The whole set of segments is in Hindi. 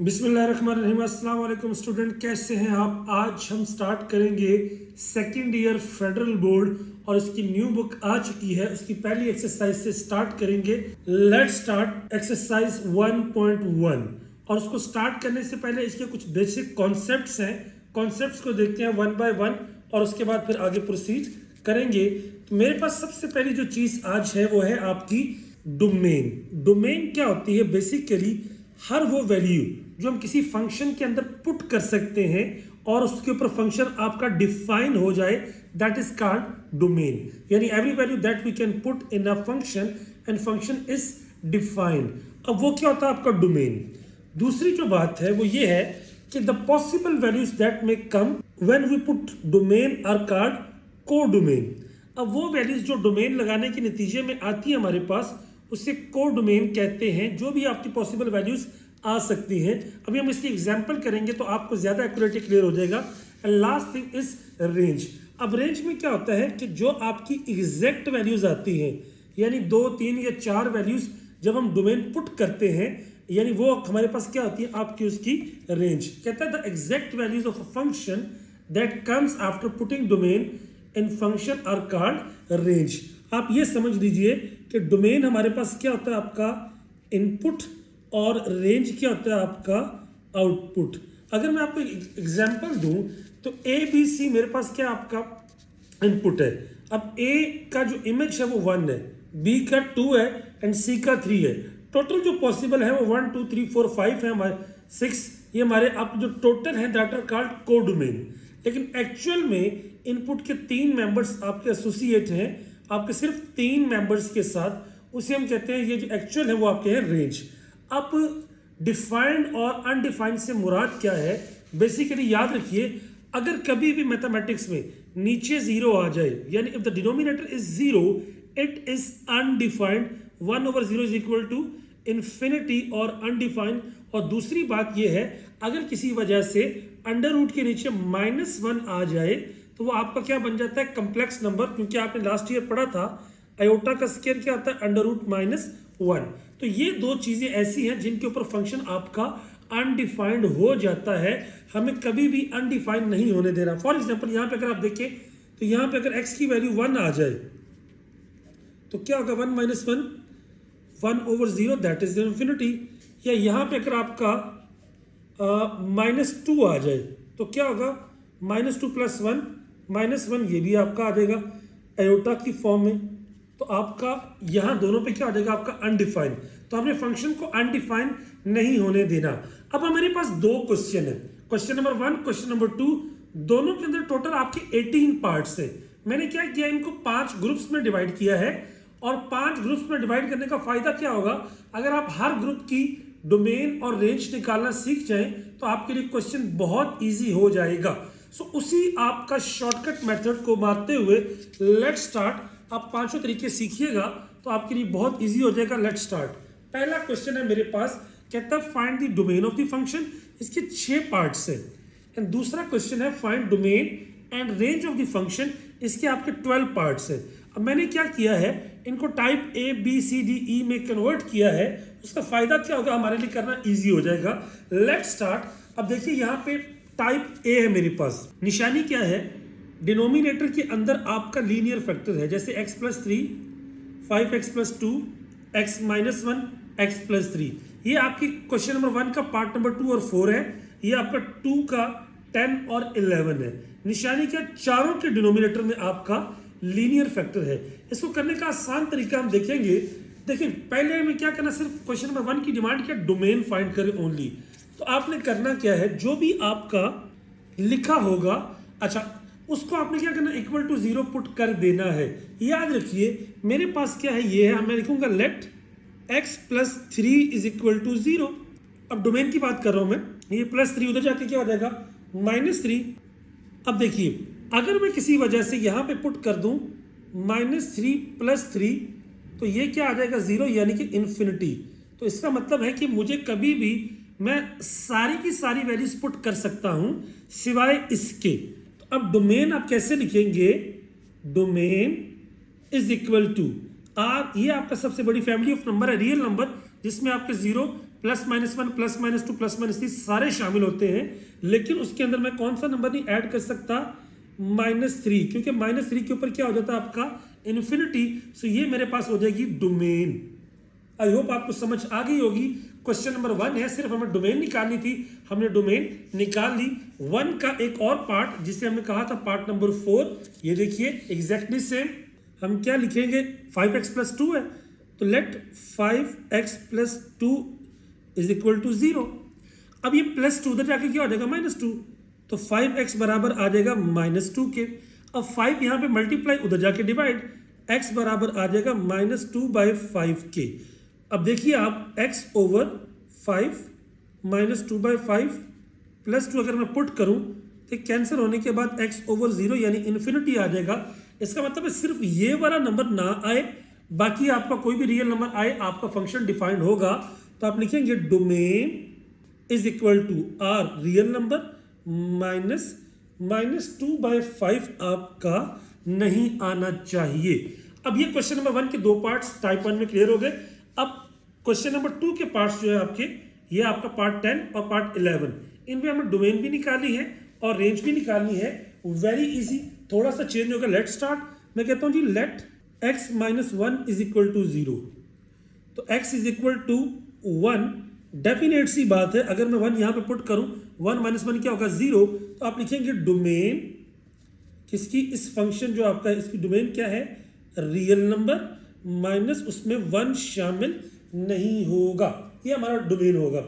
बिस्मिल्लाहिर्रहमानिर्रहीम। अस्सलाम वालेकुम स्टूडेंट, कैसे हैं आप। आज हम स्टार्ट करेंगे सेकेंड ईयर फेडरल बोर्ड और इसकी न्यू बुक आ चुकी है। उसकी पहली एक्सरसाइज से स्टार्ट करेंगे। लेट्स स्टार्ट एक्सरसाइज 1.1 और उसको स्टार्ट करने से पहले इसके कुछ बेसिक कॉन्सेप्ट्स हैं। कॉन्सेप्ट्स को देखते हैं वन बाय वन और उसके बाद फिर आगे प्रोसीड करेंगे। तो मेरे पास सबसे पहली जो चीज़ आज है वो है आपकी डोमेन। डोमेन क्या होती है? बेसिकली हर वो वैल्यू जो हम किसी फंक्शन के अंदर पुट कर सकते हैं और उसके ऊपर फंक्शन आपका डिफाइन हो जाए, दैट इज कॉल्ड डोमेन। यानी every value that we can put in a function and function is defined. अब वो क्या होता है आपका डोमेन। दूसरी जो बात है वो ये है कि the possible values that may come when we put domain are called codomain. अब वो वैल्यूज जो डोमेन लगाने के नतीजे में आती है हमारे पास, उसे कोडोमेन कहते हैं। जो भी आपकी पॉसिबल वैल्यूज आ सकती हैं, अभी हम इसकी एग्जांपल करेंगे तो आपको ज़्यादा एक्यूरेटली क्लियर हो जाएगा। And last thing is range. अब रेंज में क्या होता है कि जो आपकी एग्जैक्ट वैल्यूज आती हैं, यानी 2, 3 या 4 वैल्यूज जब हम डोमेन पुट करते हैं, यानी वो हमारे पास क्या होती है आपकी उसकी रेंज। कहता है the exact values of a function that comes after putting domain in function are called range. आप ये समझ लीजिए कि डोमेन हमारे पास क्या होता है आपका इनपुट और रेंज क्या होता है आपका आउटपुट। अगर मैं आपको एग्जांपल दूं तो ए बी सी मेरे पास क्या आपका इनपुट है। अब ए का जो इमेज है वो 1 है, बी का 2 है एंड सी का 3 है। टोटल जो पॉसिबल है वो 1 2 3 4 5 है, हमारे 6। ये हमारे आप जो टोटल है दैट आर कॉल्ड कोडोमेन। लेकिन एक्चुअल में इनपुट के 3 मेंबर्स आपके एसोसिएट हैं, आपके सिर्फ 3 मेंबर्स के साथ, उसे हम कहते हैं ये जो एक्चुअल है वो आपके हैं रेंज। अब डिफाइंड और अनडिफाइंड से मुराद क्या है? बेसिकली याद रखिए, अगर कभी भी मैथमेटिक्स में नीचे 0 आ जाए, यानी if the denominator is 0 it is undefined. 1/0 is equal to infinity और अनडिफाइंड। और दूसरी बात यह है, अगर किसी वजह से अंडर रूट के नीचे -1 आ जाए तो वो आपका क्या बन जाता है? Complex number. क्योंकि आपने लास्ट ईयर पढ़ा था आयोटा का स्क्वायर क्या होता है? Under root -1। तो ये 2 चीजें ऐसी हैं जिनके ऊपर फंक्शन आपका अनडिफाइंड हो जाता है। हमें कभी भी अनडिफाइंड नहीं होने देना। फॉर एग्जांपल यहाँ पे अगर आप देखें तो यहाँ पे अगर x की वैल्यू 1 आ जाए तो क्या होगा? 1 - 1 1/0 दैट इज इन्फिनिटी। या यहाँ पे अगर आपका -2 आ जाए तो क्या होगा? -2 + 1 -1, ये भी आपका आ जाएगा आयोटा की फॉर्म में। तो आपका यहाँ दोनों पे क्या आ जाएगा? आपका अनडिफाइंड। तो हमने फंक्शन को अनडिफाइंड नहीं होने देना। अब हमारे पास 2 क्वेश्चन है, क्वेश्चन नंबर 1, क्वेश्चन नंबर 2। दोनों के अंदर टोटल आपके 18 पार्ट्स है। मैंने क्या किया, इनको 5 ग्रुप्स में डिवाइड किया है। और 5 ग्रुप्स में डिवाइड करने का फायदा क्या होगा? अगर आप हर ग्रुप की डोमेन और रेंज निकालना सीख जाएं तो आपके लिए क्वेश्चन बहुत ईजी हो जाएगा। सो उसी आपका शॉर्टकट मेथड को मारते हुए लेट्स स्टार्ट। आप 5 तरीके सीखिएगा तो आपके लिए बहुत इजी हो जाएगा। Let's start. पहला क्वेश्चन है मेरे पास, कहता है find the domain of the function. इसके 6 पार्ट्स हैं। एंड दूसरा क्वेश्चन है find domain and range of the function. इसके आपके 12 पार्ट्स हैं। अब मैंने क्या किया है, इनको type A B C D E में कन्वर्ट किया है। उसका फायदा क्या होगा? हमारे लिए करना ईजी हो जाएगा। Let's start. अब देखिए यहाँ पे टाइप A है मेरे पास। निशानी क्या है? डिनोमिनेटर के अंदर आपका लीनियर फैक्टर है, जैसे x + 3 5x + 2 x - 1 x + 3। ये आपकी क्वेश्चन नंबर 1 का पार्ट नंबर 2 और 4 है। ये आपका 2 का 10 और 11 है। निशानी क्या? चारों के डिनोमिनेटर में आपका लीनियर फैक्टर है। इसको करने का आसान तरीका हम देखेंगे। देखिए पहले हमें क्या करना, सिर्फ क्वेश्चन नंबर 1 की डिमांड क्या? डोमेन फाइंड करें ओनली। तो आपने करना क्या है, जो भी आपका लिखा होगा, अच्छा उसको आपने क्या करना, =0 पुट कर देना है। याद रखिए मेरे पास क्या है, ये है, मैं लिखूंगा लेट x + 3 = 0। अब डोमेन की बात कर रहा हूं मैं, ये +3 उधर जाके क्या हो जाएगा? -3। अब देखिए अगर मैं किसी वजह से यहां पे पुट कर दूं -3 + 3 तो ये क्या आ जाएगा? 0, यानी कि इन्फिनिटी। तो इसका मतलब है कि मुझे कभी भी मैं सारी की सारी वैल्यूज पुट कर सकता हूं सिवाय इसके। अब डोमेन आप कैसे लिखेंगे? Domain is equal to R। ये आपका सबसे बड़ी फैमिली ऑफ नंबर है, रियल नंबर, जिसमें आपके 0 +-1 +-2 +-3 सारे शामिल होते हैं, लेकिन उसके अंदर मैं कौन सा नंबर नहीं ऐड कर सकता, -3, क्योंकि -3 के ऊपर क्या हो जाता है आपका इन्फिनिटी। सो ये मेरे पास हो जाएगी डोमेन। आई होप आपको समझ आ गई होगी। क्वेश्चन नंबर 1 है, सिर्फ हमें डोमेन निकालनी थी, हमने डोमेन निकाल ली। 1 का एक और पार्ट जिसे हमने कहा था पार्ट नंबर 4, ये देखिए एग्जैक्टली सेम। हम क्या लिखेंगे, 5x + 2 है, तो लेट 5x + 2 = 0। अब ये +2 उधर जाके क्या हो जाएगा, -2, तो 5x बराबर आ जाएगा -2 के। अब 5 यहाँ पे मल्टीप्लाई, उधर जाके डिवाइड, x बराबर आ जाएगा -2/5 के। अब देखिए आप x/5 -2/5 +2 अगर मैं पुट करूं तो कैंसिल होने के बाद x/0 यानी इन्फिनिटी आ जाएगा। इसका मतलब है सिर्फ ये वाला नंबर ना आए, बाकी आपका कोई भी रियल नंबर आए, आपका फंक्शन डिफाइंड होगा। तो आप लिखेंगे डोमेन = आर रियल नंबर -2/5 आपका नहीं आना चाहिए। अब ये क्वेश्चन नंबर 1 के 2 पार्ट्स टाइप 1 में क्लियर हो गए। अब क्वेश्चन नंबर 2 के पार्ट्स जो है आपके, ये आपका पार्ट 10 और पार्ट 11, इनमें हमें डोमेन भी निकालनी है और रेंज भी निकालनी है। वेरी इजी, थोड़ा सा चेंज होगा। लेट स्टार्ट, मैं कहता हूं जी लेट x - 1 = 0, तो x = 1। डेफिनेट सी बात है, अगर मैं 1 यहां पे पुट करूं, 1 - 1 क्या होगा, 0। तो आप लिखेंगे डोमेन किसकी, इस फंक्शन जो आपका है इसकी डोमेन क्या है, रियल नंबर माइनस उसमें 1 शामिल नहीं होगा, ये हमारा डोमेन होगा।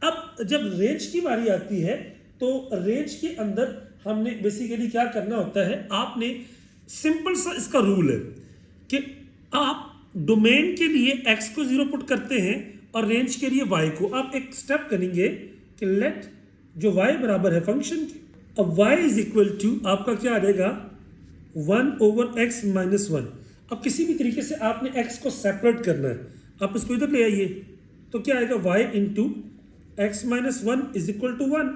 अब जब रेंज की बारी आती है तो रेंज के अंदर हमने बेसिकली क्या करना होता है, आपने सिंपल सा इसका रूल है कि आप डोमेन के लिए x को 0 पुट करते हैं और रेंज के लिए y को। आप एक स्टेप करेंगे कि लेट जो y बराबर है फंक्शन के, अब y = आपका क्या आ जाएगा, 1/x - 1। अब किसी भी तरीके से आपने x को सेपरेट करना है, आप इसको इधर ले आइए, तो क्या आएगा, y × x - 1 = 1।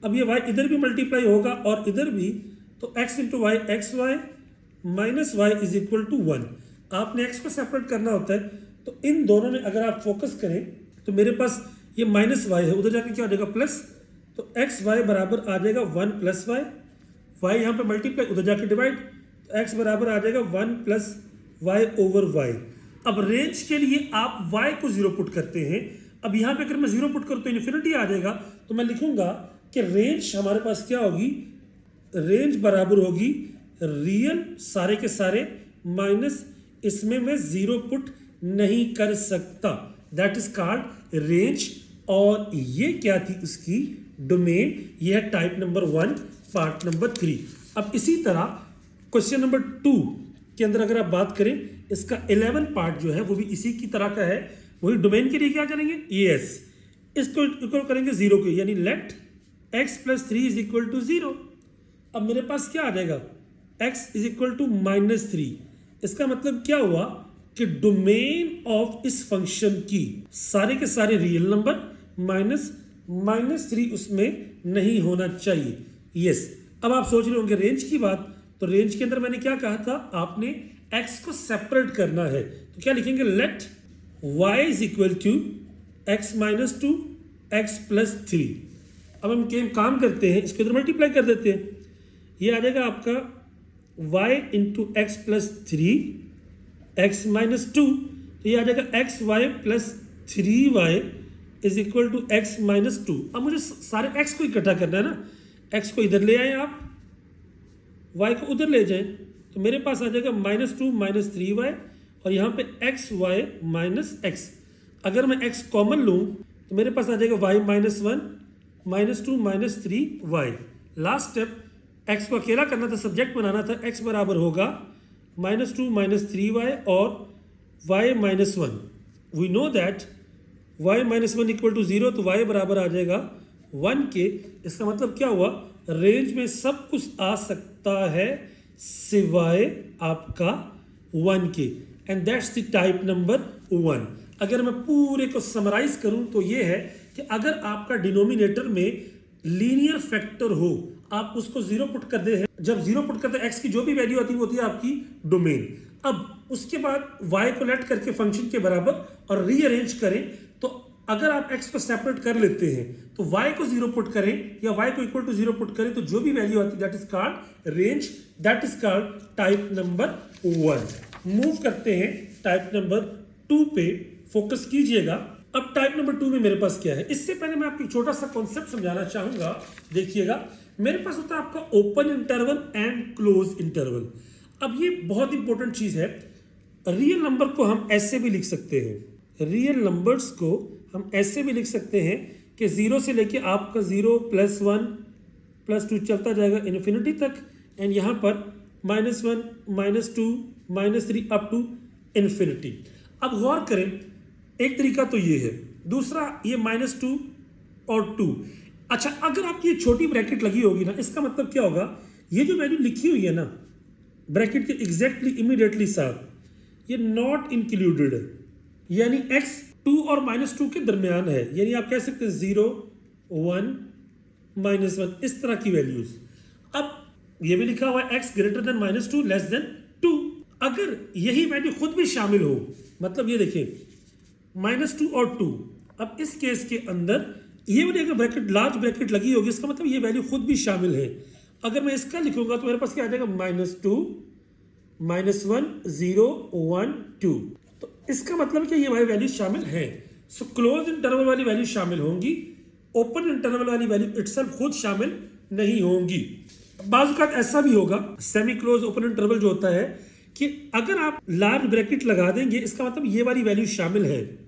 अब ये y इधर भी मल्टीप्लाई होगा और इधर भी, तो x × y xy -y = 1। आपने x को सेपरेट करना होता है, तो इन दोनों में अगर आप फोकस करें तो मेरे पास ये -y है, उधर जाके क्या हो जाएगा प्लस, तो xy बराबर आ जाएगा 1 + y, y यहाँ पे मल्टीप्लाई, उधर जाके डिवाइड, तो x बराबर आ जाएगा 1 + y/y। अब रेंज के लिए आप y को 0 पुट करते हैं। अब यहाँ पे अगर मैं 0 पुट करूँ तो इन्फिनिटी आ जाएगा, तो मैं लिखूंगा कि रेंज हमारे पास क्या होगी, रेंज बराबर होगी रियल सारे के सारे माइनस इसमें मैं 0 पुट नहीं कर सकता, दैट इज कॉल्ड रेंज। और ये क्या थी उसकी डोमेन, ये है टाइप नंबर 1 पार्ट नंबर 3। अब इसी तरह क्वेश्चन नंबर 2 के अंदर अगर आप बात करें, इसका 11 पार्ट जो है वो भी इसी की तरह का है। वही डोमेन के लिए क्या करेंगे, यस, इसको इक्वल करेंगे 0 के, यानी लेट x + 3 = 0। अब मेरे पास क्या आ जाएगा, x = -3। इसका मतलब क्या हुआ कि डोमेन ऑफ इस फंक्शन की सारे के सारे रियल नंबर माइनस -3 उसमें नहीं होना चाहिए। यस, अब आप सोच रहे होंगे रेंज की बात, तो रेंज के अंदर मैंने क्या कहा था, आपने x को सेपरेट करना है, तो क्या लिखेंगे, लेट y = x - 2 x + 3। अब हम काम करते हैं, इसके अंदर मल्टीप्लाई कर देते हैं, ये आ जाएगा आपका y × x + 3 x - 2, तो ये आ जाएगा xy + 3y = x - 2। अब मुझे सारे x को इकट्ठा करना है ना, x को इधर ले आए आप, y को उधर ले जाएं, तो मेरे पास आ जाएगा -2 - 3y और यहाँ पे xy - x। अगर मैं x कॉमन लूँ तो मेरे पास आ जाएगा y - 1 -2 - 3y। Last step, x को अकेला करना था, सब्जेक्ट बनाना था, x बराबर होगा -2 - 3y और y - 1। We know that y - 1 = 0, तो y बराबर आ जाएगा 1 के। इसका मतलब क्या हुआ, रेंज में सब कुछ आ सकता है सिवाय आपका 1 के, and that's the type number 1। अगर मैं पूरे को समराइज करूं तो ये है कि अगर आपका डिनोमिनेटर में लीनियर फैक्टर हो, आप उसको 0 पुट कर दे हैं, जब 0 पुट करते हैं x की जो भी वैल्यू आती है वो होती है आपकी डोमेन। अब उसके बाद y को लेट करके फंक्शन के बराबर और रीअरेंज करें, तो अगर आप x को सेपरेट कर लेते हैं तो y को 0 पुट करें या y को इक्वल टू 0 पुट करें तो जो भी वैल्यू आती है that is called range, that is called type number 1। Move करते हैं टाइप नंबर 2 पे, फोकस कीजिएगा। अब टाइप नंबर 2 में मेरे पास क्या है, इससे पहले मैं आपको छोटा सा कॉन्सेप्ट समझाना चाहूंगा। देखिएगा, मेरे पास होता है आपका open interval and close interval. अब ये बहुत इंपॉर्टेंट चीज है। रियल नंबर को हम ऐसे भी लिख सकते हैं, रियल नंबर्स को हम ऐसे भी लिख सकते हैं कि 0 से लेके आपका 0 +1 +2 चलता जाएगा इन्फिनिटी तक, एंड यहाँ पर -1 -2 -3 अप टू इन्फिनिटी। अब गौर करें, एक तरीका तो ये है, दूसरा ये -2 और 2। अच्छा, अगर आपकी ये छोटी ब्रैकेट लगी होगी ना, इसका मतलब क्या होगा, ये जो वैल्यू लिखी हुई है ना ब्रैकेट के एग्जैक्टली इमीडिएटली साथ, ये नॉट इंक्लूडेड है, यानी x 2 और -2 के दरमियान है। यानी आप कह सकते हैं 0 1 -1 इस तरह की वैल्यूज। अब ये भी लिखा हुआ है x greater than -2 less than 2। अगर यही वैल्यू खुद भी शामिल हो, मतलब ये देखिए -2 और 2, अब इस केस के अंदर ये वाली अगर ब्रैकेट लार्ज ब्रैकेट लगी होगी, इसका मतलब ये वैल्यू खुद भी शामिल है। अगर मैं इसका लिखूंगा तो मेरे पास क्या आ जाएगा, -2 -1 0 1 2। तो इसका मतलब कि ये वाली वैल्यू शामिल है। सो क्लोज इंटरवल वाली वैल्यू शामिल होंगी, ओपन इंटरवल वाली वैल्यू इटसेल्फ खुद शामिल नहीं होंगी। बाज़ ऐसा भी होगा, सेमी क्लोज ओपन इंटरवल जो होता है, कि अगर आप लार्ज ब्रैकेट लगा देंगे, इसका मतलब ये वाली वैल्यू शामिल है,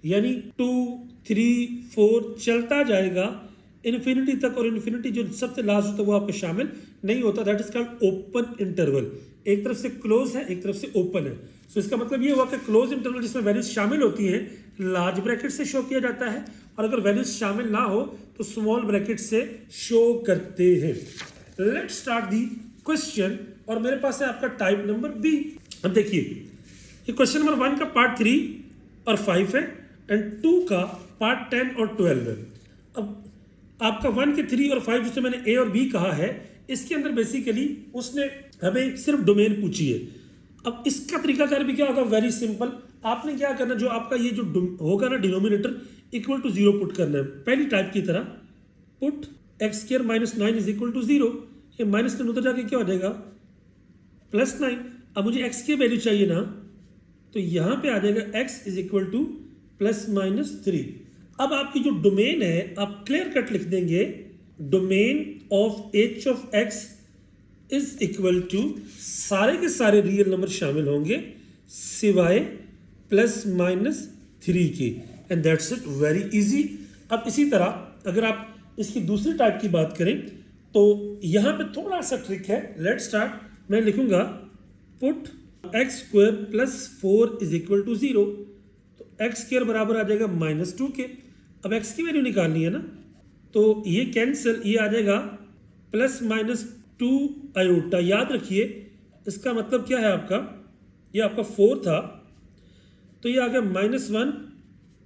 यानी 2 3 4 चलता जाएगा इन्फिनिटी तक, और इन्फिनिटी जो सबसे लास्ट होता है वो आपको शामिल नहीं होता। That is called open interval. एक तरफ से क्लोज है, एक तरफ से ओपन है। सो इसका मतलब ये हुआ कि क्लोज इंटरवल जिसमें वैल्यूज शामिल होती हैं लार्ज ब्रैकेट से शो किया जाता है, और अगर वैल्यूज शामिल ना हो तो स्मॉल ब्रैकेट से शो करते हैं। लेट्स स्टार्ट दी क्वेश्चन, और मेरे पास है आपका टाइप नंबर बी। अब देखिए, ये क्वेश्चन नंबर 1 का पार्ट 3 और 5 है, एंड 2 का पार्ट 10 और 12 है। अब आपका 1 के 3 और 5 जिसे मैंने ए और बी कहा है, इसके अंदर बेसिकली उसने हमें सिर्फ डोमेन पूछी है। अब इसका तरीकाकार भी क्या होगा, वेरी सिंपल। आपने क्या करना, जो आपका ये जो होगा ना डिनोमिनेटर इक्वल टू 0 पुट करना है, पहली टाइप की तरह। Put x² - 9 is equal to 0। ये -9 उधर जाके क्या हो जाएगा, +9। अब मुझे x की वैल्यू चाहिए ना, तो यहाँ पे आ जाएगा x इज इक्वल टू +-3। अब आपकी जो डोमेन है आप क्लियर कट लिख देंगे, domain of h of x is equal to, सारे के सारे रियल नंबर शामिल होंगे सिवाय +-3 के, and that's it, very easy. अब इसी तरह अगर आप इसकी दूसरी टाइप की बात करें तो यहाँ पे थोड़ा सा ट्रिक है। Let's start. मैं लिखूंगा put x² + 4 is equal to 0। तो x² बराबर आ जाएगा -2 के। अब x की वैल्यू निकालनी है ना, तो ये कैंसिल, ये आ जाएगा +-2 आयोटा। याद रखिए इसका मतलब क्या है, आपका ये आपका 4 था, तो ये आ गया -1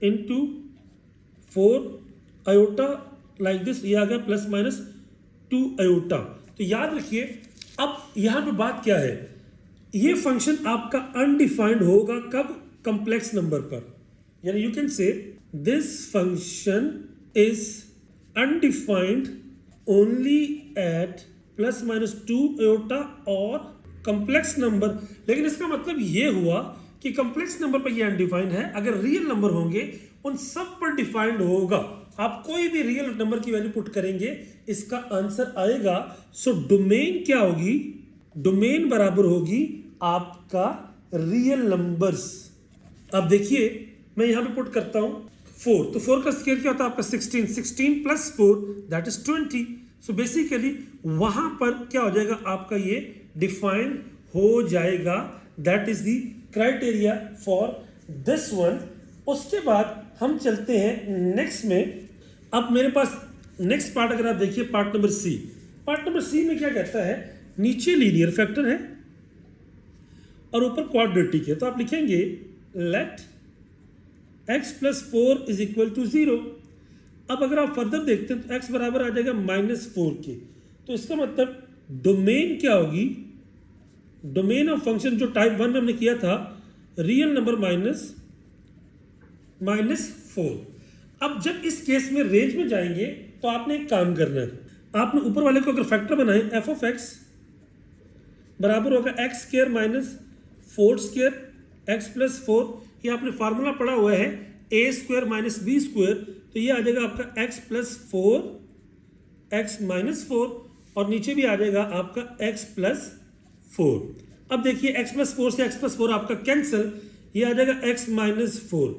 × 4 आयोटा लाइक दिस, ये आ गया +-2 आयोटा। तो याद रखिए, अब यहाँ पे बात क्या है, ये फंक्शन आपका अनडिफाइंड होगा कब, कॉम्प्लेक्स नंबर पर। यानी you can say this function is undefined only at +-2 iota और कॉम्प्लेक्स नंबर। लेकिन इसका मतलब ये हुआ कि कॉम्प्लेक्स नंबर पर ये अनडिफाइंड है, अगर रियल नंबर होंगे उन सब पर डिफाइंड होगा। आप कोई भी रियल नंबर की वैल्यू पुट करेंगे, इसका आंसर आएगा। सो डोमेन क्या होगी, डोमेन बराबर होगी आपका रियल नंबर्स। अब देखिए मैं यहां पे पुट करता हूं 4, तो 4 का स्क्वायर क्या होता है आपका 16, 16 + 4 दैट इज 20। सो बेसिकली वहां पर क्या हो जाएगा, आपका ये डिफाइंड हो जाएगा। That is the criteria for this one. उसके बाद हम चलते हैं नेक्स्ट में। अब मेरे पास नेक्स्ट पार्ट अगर आप देखिए, part number C. Part number C में क्या कहता है, नीचे लीनियर फैक्टर है और ऊपर क्वाड्रेटिक है, तो आप लिखेंगे let x + 4 is equal to 0। अब अगर आप फर्दर देखते हैं तो x बराबर आ जाएगा -4 के। तो इसका मतलब डोमेन क्या होगी, डोमेन ऑफ फंक्शन जो टाइप 1 में हमने किया था, रियल नंबर -4। अब जब इस केस में रेंज में जाएंगे तो आपने एक काम करना है, आपने ऊपर वाले को अगर फैक्टर बनाए एफ ऑफ एक्स बराबर होगा x square minus 4 square x plus 4, ये आपने फार्मूला पढ़ा हुआ है ए स्क्वायर माइनस बी स्क्वायर, तो ये आ जाएगा आपका एक्स प्लस 4 एक्स माइनस 4 और नीचे भी आ जाएगा आपका एक्स प्लस 4। अब देखिए एक्स प्लस 4 से एक्स प्लस 4 आपका कैंसिल, ये आ जाएगा एक्स माइनस 4।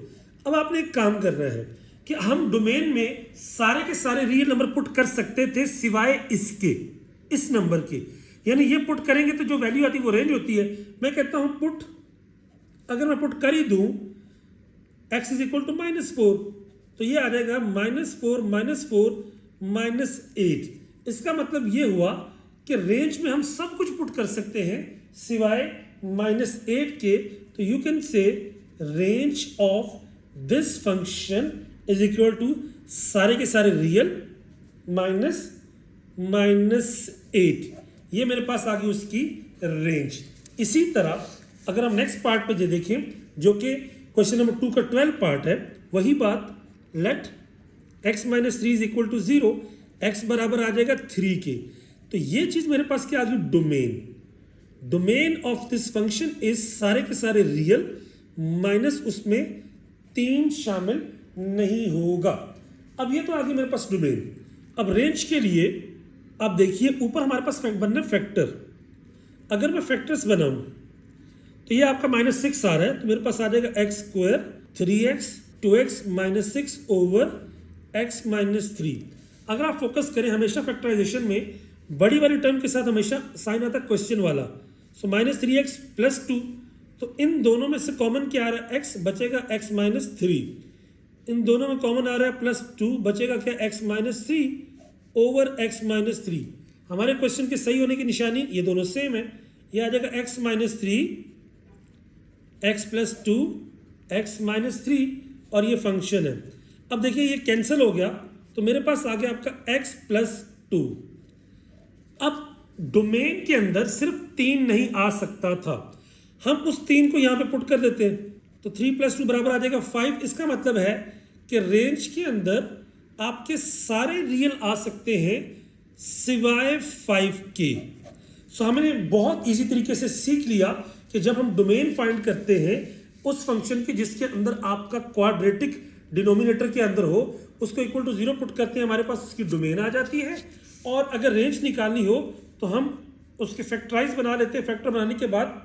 अब आपने एक काम करना है कि हम डोमेन में सारे के सारे रियल नंबर पुट कर सकते थे सिवाय इसके, इस नंबर के, यानी ये पुट करेंगे तो जो वैल्यू आती है वो रेंज होती है। मैं कहता हूं पुट, अगर मैं पुट कर ही दूं x इज इक्वल टू -4, तो ये आ जाएगा -4 -8। इसका मतलब ये हुआ कि रेंज में हम सब कुछ पुट कर सकते हैं सिवाय -8 के, तो you can say range of this function is equal to सारे के सारे रियल -8। ये मेरे पास आ गई उसकी रेंज। इसी तरह अगर हम नेक्स्ट पार्ट पे देखें जो कि क्वेश्चन नंबर 2 का 12 पार्ट है, वही बात, let x minus 3 is equal to 0, x बराबर आ जाएगा 3 के। तो ये चीज मेरे पास क्या आ गई, domain of this function is सारे के सारे रियल माइनस उसमें 3 शामिल नहीं होगा। अब ये तो आ गई मेरे पास डोमेन। अब रेंज के लिए आप देखिए ऊपर हमारे पास बन रहे फैक्टर, अगर मैं फैक्टर्स बनाऊं तो ये आपका -6 आ रहा है, तो मेरे पास आ जाएगा x square 3x 2x -6 over x -3। अगर आप फोकस करें हमेशा फैक्टराइजेशन में बड़ी वाली टर्म के साथ हमेशा साइन आता है क्वेश्चन वाला, सो -3x + 2, तो इन दोनों में से कॉमन क्या आ रहा है, x बचेगा x -3, इन दोनों में कॉमन आ रहा है +2 बचेगा क्या, x -3 ओवर x -3। हमारे क्वेश्चन के सही होने की निशानी ये दोनों सेम है, ये आ जाएगा x -3 x + 2 x -3 और ये फंक्शन है। अब देखिए ये कैंसिल हो गया तो मेरे पास आ गया आपका x + 2। अब डोमेन के अंदर सिर्फ 3 नहीं आ सकता था, हम उस 3 को यहां पे पुट कर देते हैं, तो 3 + 2 बराबर आ जाएगा 5। इसका मतलब है कि रेंज के अंदर आपके सारे रियल आ सकते हैं सिवाय 5 के। सो हमने बहुत इजी तरीके से सीख लिया कि जब हम डोमेन फाइंड करते हैं उस फंक्शन की जिसके अंदर आपका क्वाड्रेटिक डिनोमिनेटर के अंदर हो, उसको इक्वल टू 0 पुट करते हैं, हमारे पास उसकी डोमेन आ जाती है। और अगर रेंज निकालनी हो तो हम उसके फैक्टराइज बना लेते हैं, फैक्टर बनाने के बाद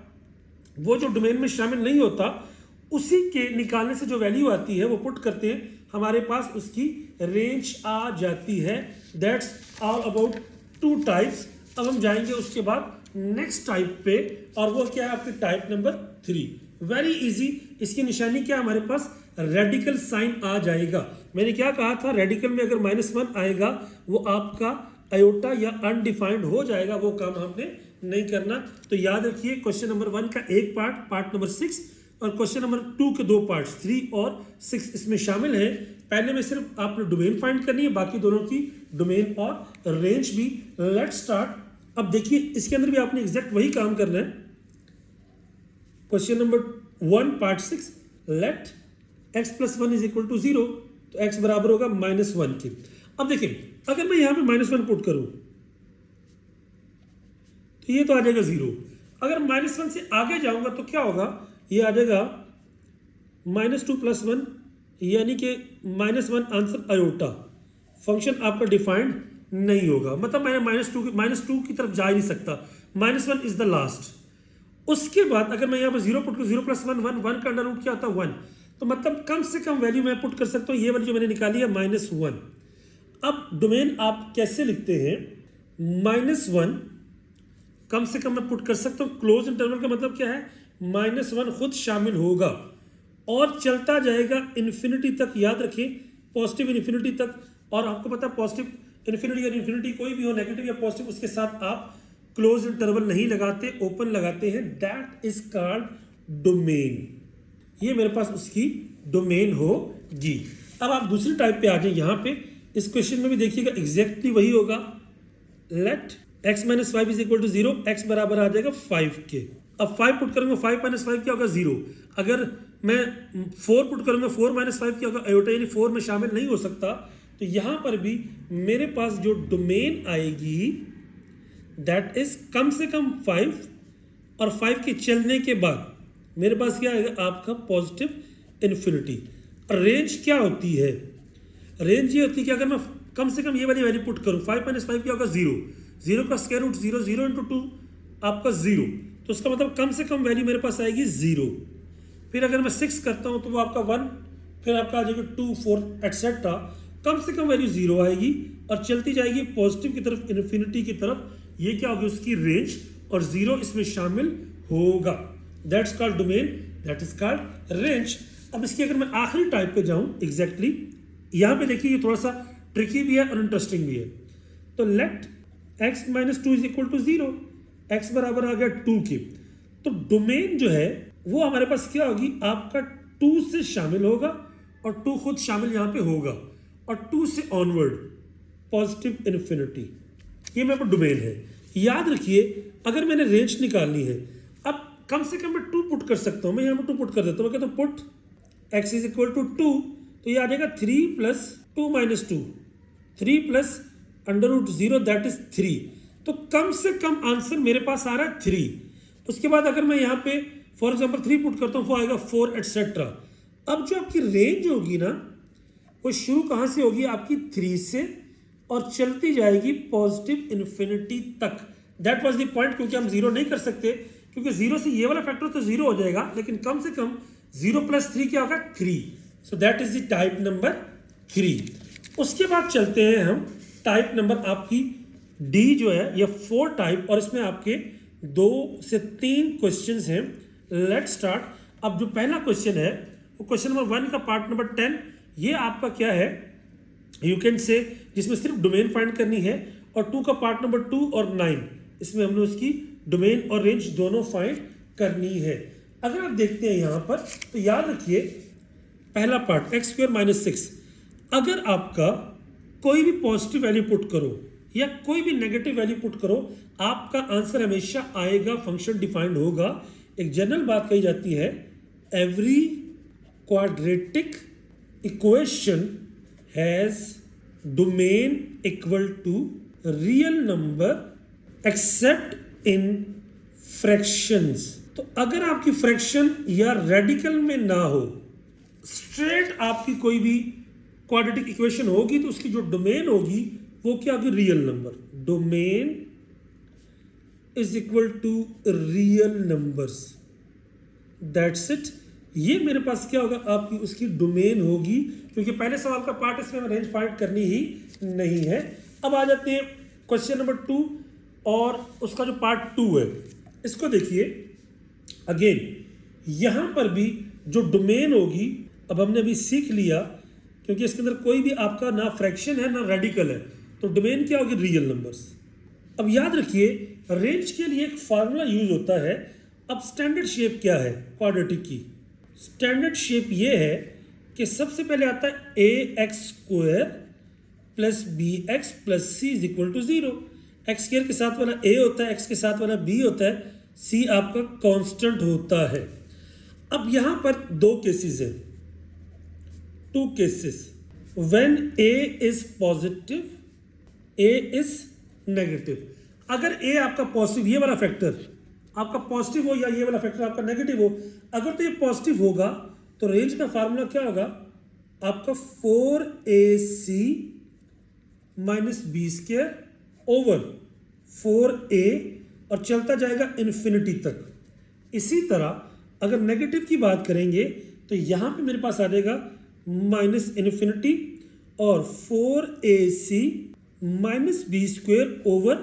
वो जो डोमेन में शामिल नहीं होता उसी के निकालने से जो वैल्यू आती है वो पुट करते हैं, हमारे पास उसकी रेंज आ जाती है। That's all about 2 types. अब हम जाएंगे उसके बाद नेक्स्ट टाइप पे, और वो क्या है आपकी टाइप नंबर 3। वेरी इजी, इसकी निशानी क्या, हमारे पास रेडिकल साइन आ जाएगा। मैंने क्या कहा था, रेडिकल में अगर -1 आएगा वो आपका आयोटा या अनडिफाइंड हो जाएगा, वो काम हमने नहीं करना। तो याद रखिए क्वेश्चन नंबर 1 का एक पार्ट नंबर 6, और क्वेश्चन नंबर 2 के 2 पार्ट्स 3 और 6 इसमें शामिल है। पहले में सिर्फ आपने डोमेन फाइंड करनी है, बाकी दोनों की डोमेन और रेंज भी। Let's start. अब देखिए इसके अंदर भी आपने एग्जैक्ट वही काम करना है। Question number 1 part 6, let x + 1 is equal to 0, तो x बराबर होगा -1 के। अब देखिए अगर मैं यहां पे -1 पुट करूं तो ये तो आ जाएगा 0। अगर -1 से आगे जाऊंगा तो क्या होगा, ये आ जाएगा -2 + 1, यानी कि -1 आंसर आयोटा। फंक्शन आपका डिफाइंड नहीं होगा, मतलब मैंने -2 की तरफ जा ही नहीं सकता, -1 इज द लास्ट। उसके बाद अगर मैं यहाँ पर 0 पुट करूँ, 0 + 1 1 का अंडर रूट क्या होता है 1, तो मतलब कम से कम वैल्यू मैं पुट कर सकता हूँ, ये वाली जो मैंने निकाली है -1। अब डोमेन आप कैसे लिखते हैं, -1 कम से कम मैं पुट कर सकता हूँ, क्लोज इंटरवल का मतलब क्या है, -1 खुद शामिल होगा और चलता जाएगा इन्फिनिटी तक। याद रखें पॉजिटिव इन्फिनिटी तक, और आपको पता है पॉजिटिव इन्फिनिटी या इन्फिनिटी कोई भी हो, नेगेटिव या पॉजिटिव, उसके साथ आप क्लोज इंटरवल नहीं लगाते, ओपन लगाते हैं। That is called domain. ये मेरे पास उसकी डोमेन होगी। अब आप दूसरी टाइप पे आ जाए, यहाँ पे इस क्वेश्चन में भी देखिएगा एग्जैक्टली वही होगा। Let x - 5 is equal to 0, x बराबर आ जाएगा 5 के। अब 5 पुट करेंगे, 5 - 5 क्या होगा 0। अगर मैं 4 पुट करूंगा, 4 माइनस 5 क्या होगा, आयोटा, यानी 4 में शामिल नहीं हो सकता। तो यहां पर भी मेरे पास जो डोमेन आएगी दैट इज कम से कम 5, और 5 के चलने के बाद मेरे पास क्या आएगा आपका पॉजिटिव इन्फिनिटी। रेंज क्या होती है, रेंज ये होती है कि अगर मैं कम से कम ये वाली वैल्यू पुट करूं, 5 माइनस 5 क्या होगा 0, 0 का स्क्वायर रूट 0, 0 इंटू 2 आपका 0, तो उसका मतलब कम से कम वैल्यू मेरे पास आएगी 0। फिर अगर मैं 6 करता हूं तो वो आपका 1, फिर आपका आ जाएगा 2, 4 एटसेट्रा, कम से कम वैल्यू 0 आएगी और चलती जाएगी पॉजिटिव की तरफ, इन्फिनिटी की तरफ। ये क्या होगी उसकी रेंज, और 0 इसमें शामिल होगा। That's called domain, that is called range. अब इसकी अगर मैं आखिरी टाइप पे जाऊं, एग्जैक्टली यहां पे देखिए ये थोड़ा सा ट्रिकी भी है और इंटरेस्टिंग भी है। तो let x minus 2 is equal to 0, x बराबर आ गया 2 के। तो डोमेन जो है वो हमारे पास क्या होगी, आपका 2 से शामिल होगा और 2 खुद शामिल यहां पे होगा, और 2 से ऑनवर्ड पॉजिटिव इन्फिनिटी, ये मेरे पास डोमेन है। याद रखिए अगर मैंने रेंज निकालनी है, अब कम से कम मैं 2 पुट कर सकता हूं, मैं यहां पर 2 पुट कर देता हूं, मैं कहता हूं put x is equal to 2, तो ये आ जाएगा 3 plus 2 minus 2, 3 plus under root 0 that is 3। तो कम से कम आंसर मेरे पास आ रहा है 3। उसके बाद अगर मैं यहाँ पे फॉर एग्जांपल 3 पुट करता हूँ वो आएगा 4 एटसेट्रा। अब जो आपकी रेंज होगी ना वो शुरू कहाँ से होगी, आपकी 3 से, और चलती जाएगी पॉजिटिव इन्फिनिटी तक। दैट वाज द पॉइंट, क्योंकि हम 0 नहीं कर सकते, क्योंकि 0 से ये वाला फैक्टर तो 0 हो जाएगा, लेकिन कम से कम 0 प्लस 3 क्या होगा 3। So that is the type number 3। उसके बाद चलते हैं हम टाइप नंबर आपकी डी जो है, ये 4 टाइप, और इसमें आपके 2 से 3 क्वेश्चंस हैं। Let's start. अब जो पहला क्वेश्चन है वो क्वेश्चन नंबर 1 का पार्ट नंबर 10, ये आपका क्या है, यू कैन से, जिसमें सिर्फ डोमेन फाइंड करनी है, और 2 का पार्ट नंबर 2 और 9, इसमें हमने उसकी डोमेन और रेंज दोनों फाइंड करनी है। अगर आप देखते हैं यहाँ पर तो याद रखिए पहला पार्ट एक्स स्क्वायर माइनस 6, अगर आपका कोई भी पॉजिटिव वैल्यू पुट करो या कोई भी नेगेटिव वैल्यू पुट करो, आपका आंसर हमेशा आएगा, फंक्शन डिफाइंड होगा। एक जनरल बात कही जाती है, every quadratic equation has domain equal to real number except in fractions. तो अगर आपकी फ्रैक्शन या रेडिकल में ना हो, स्ट्रेट आपकी कोई भी क्वाड्रेटिक इक्वेशन होगी, तो उसकी जो डोमेन होगी वो क्या होगी, real number. Domain is equal to real numbers, that's it. ये मेरे पास क्या होगा, आपकी उसकी डोमेन होगी, क्योंकि पहले सवाल का पार्ट इसमें रेंज फाइंड करनी ही नहीं है। अब आ जाते हैं क्वेश्चन नंबर 2 और उसका जो पार्ट 2 है, इसको देखिए। अगेन यहां पर भी जो डोमेन होगी, अब हमने अभी सीख लिया, क्योंकि इसके अंदर कोई भी आपका ना फ्रैक्शन है ना रेडिकल है, तो डोमेन क्या होगी, रियल नंबर्स। अब याद रखिए रेंज के लिए एक फार्मूला यूज होता है। अब स्टैंडर्ड शेप क्या है क्वाड्रेटिक की, स्टैंडर्ड शेप ये है कि सबसे पहले आता है A X square plus B X plus C is equal to 0। X square के साथ वाला ए होता है, एक्स के साथ वाला बी होता है, सी आपका कांस्टेंट होता है। अब यहां पर 2 केसेस हैं, 2 cases, when A is positive, A is negative. अगर ए आपका पॉजिटिव, ये वाला फैक्टर आपका पॉजिटिव हो, या ये वाला फैक्टर आपका नेगेटिव हो, अगर तो ये पॉजिटिव होगा तो रेंज का फार्मूला क्या होगा आपका 4ac minus b square over 4a, और चलता जाएगा इन्फिनिटी तक। इसी तरह अगर नेगेटिव की बात करेंगे तो यहां पे मेरे पास आ जाएगा माइनस इन्फिनिटी और 4ac minus b square over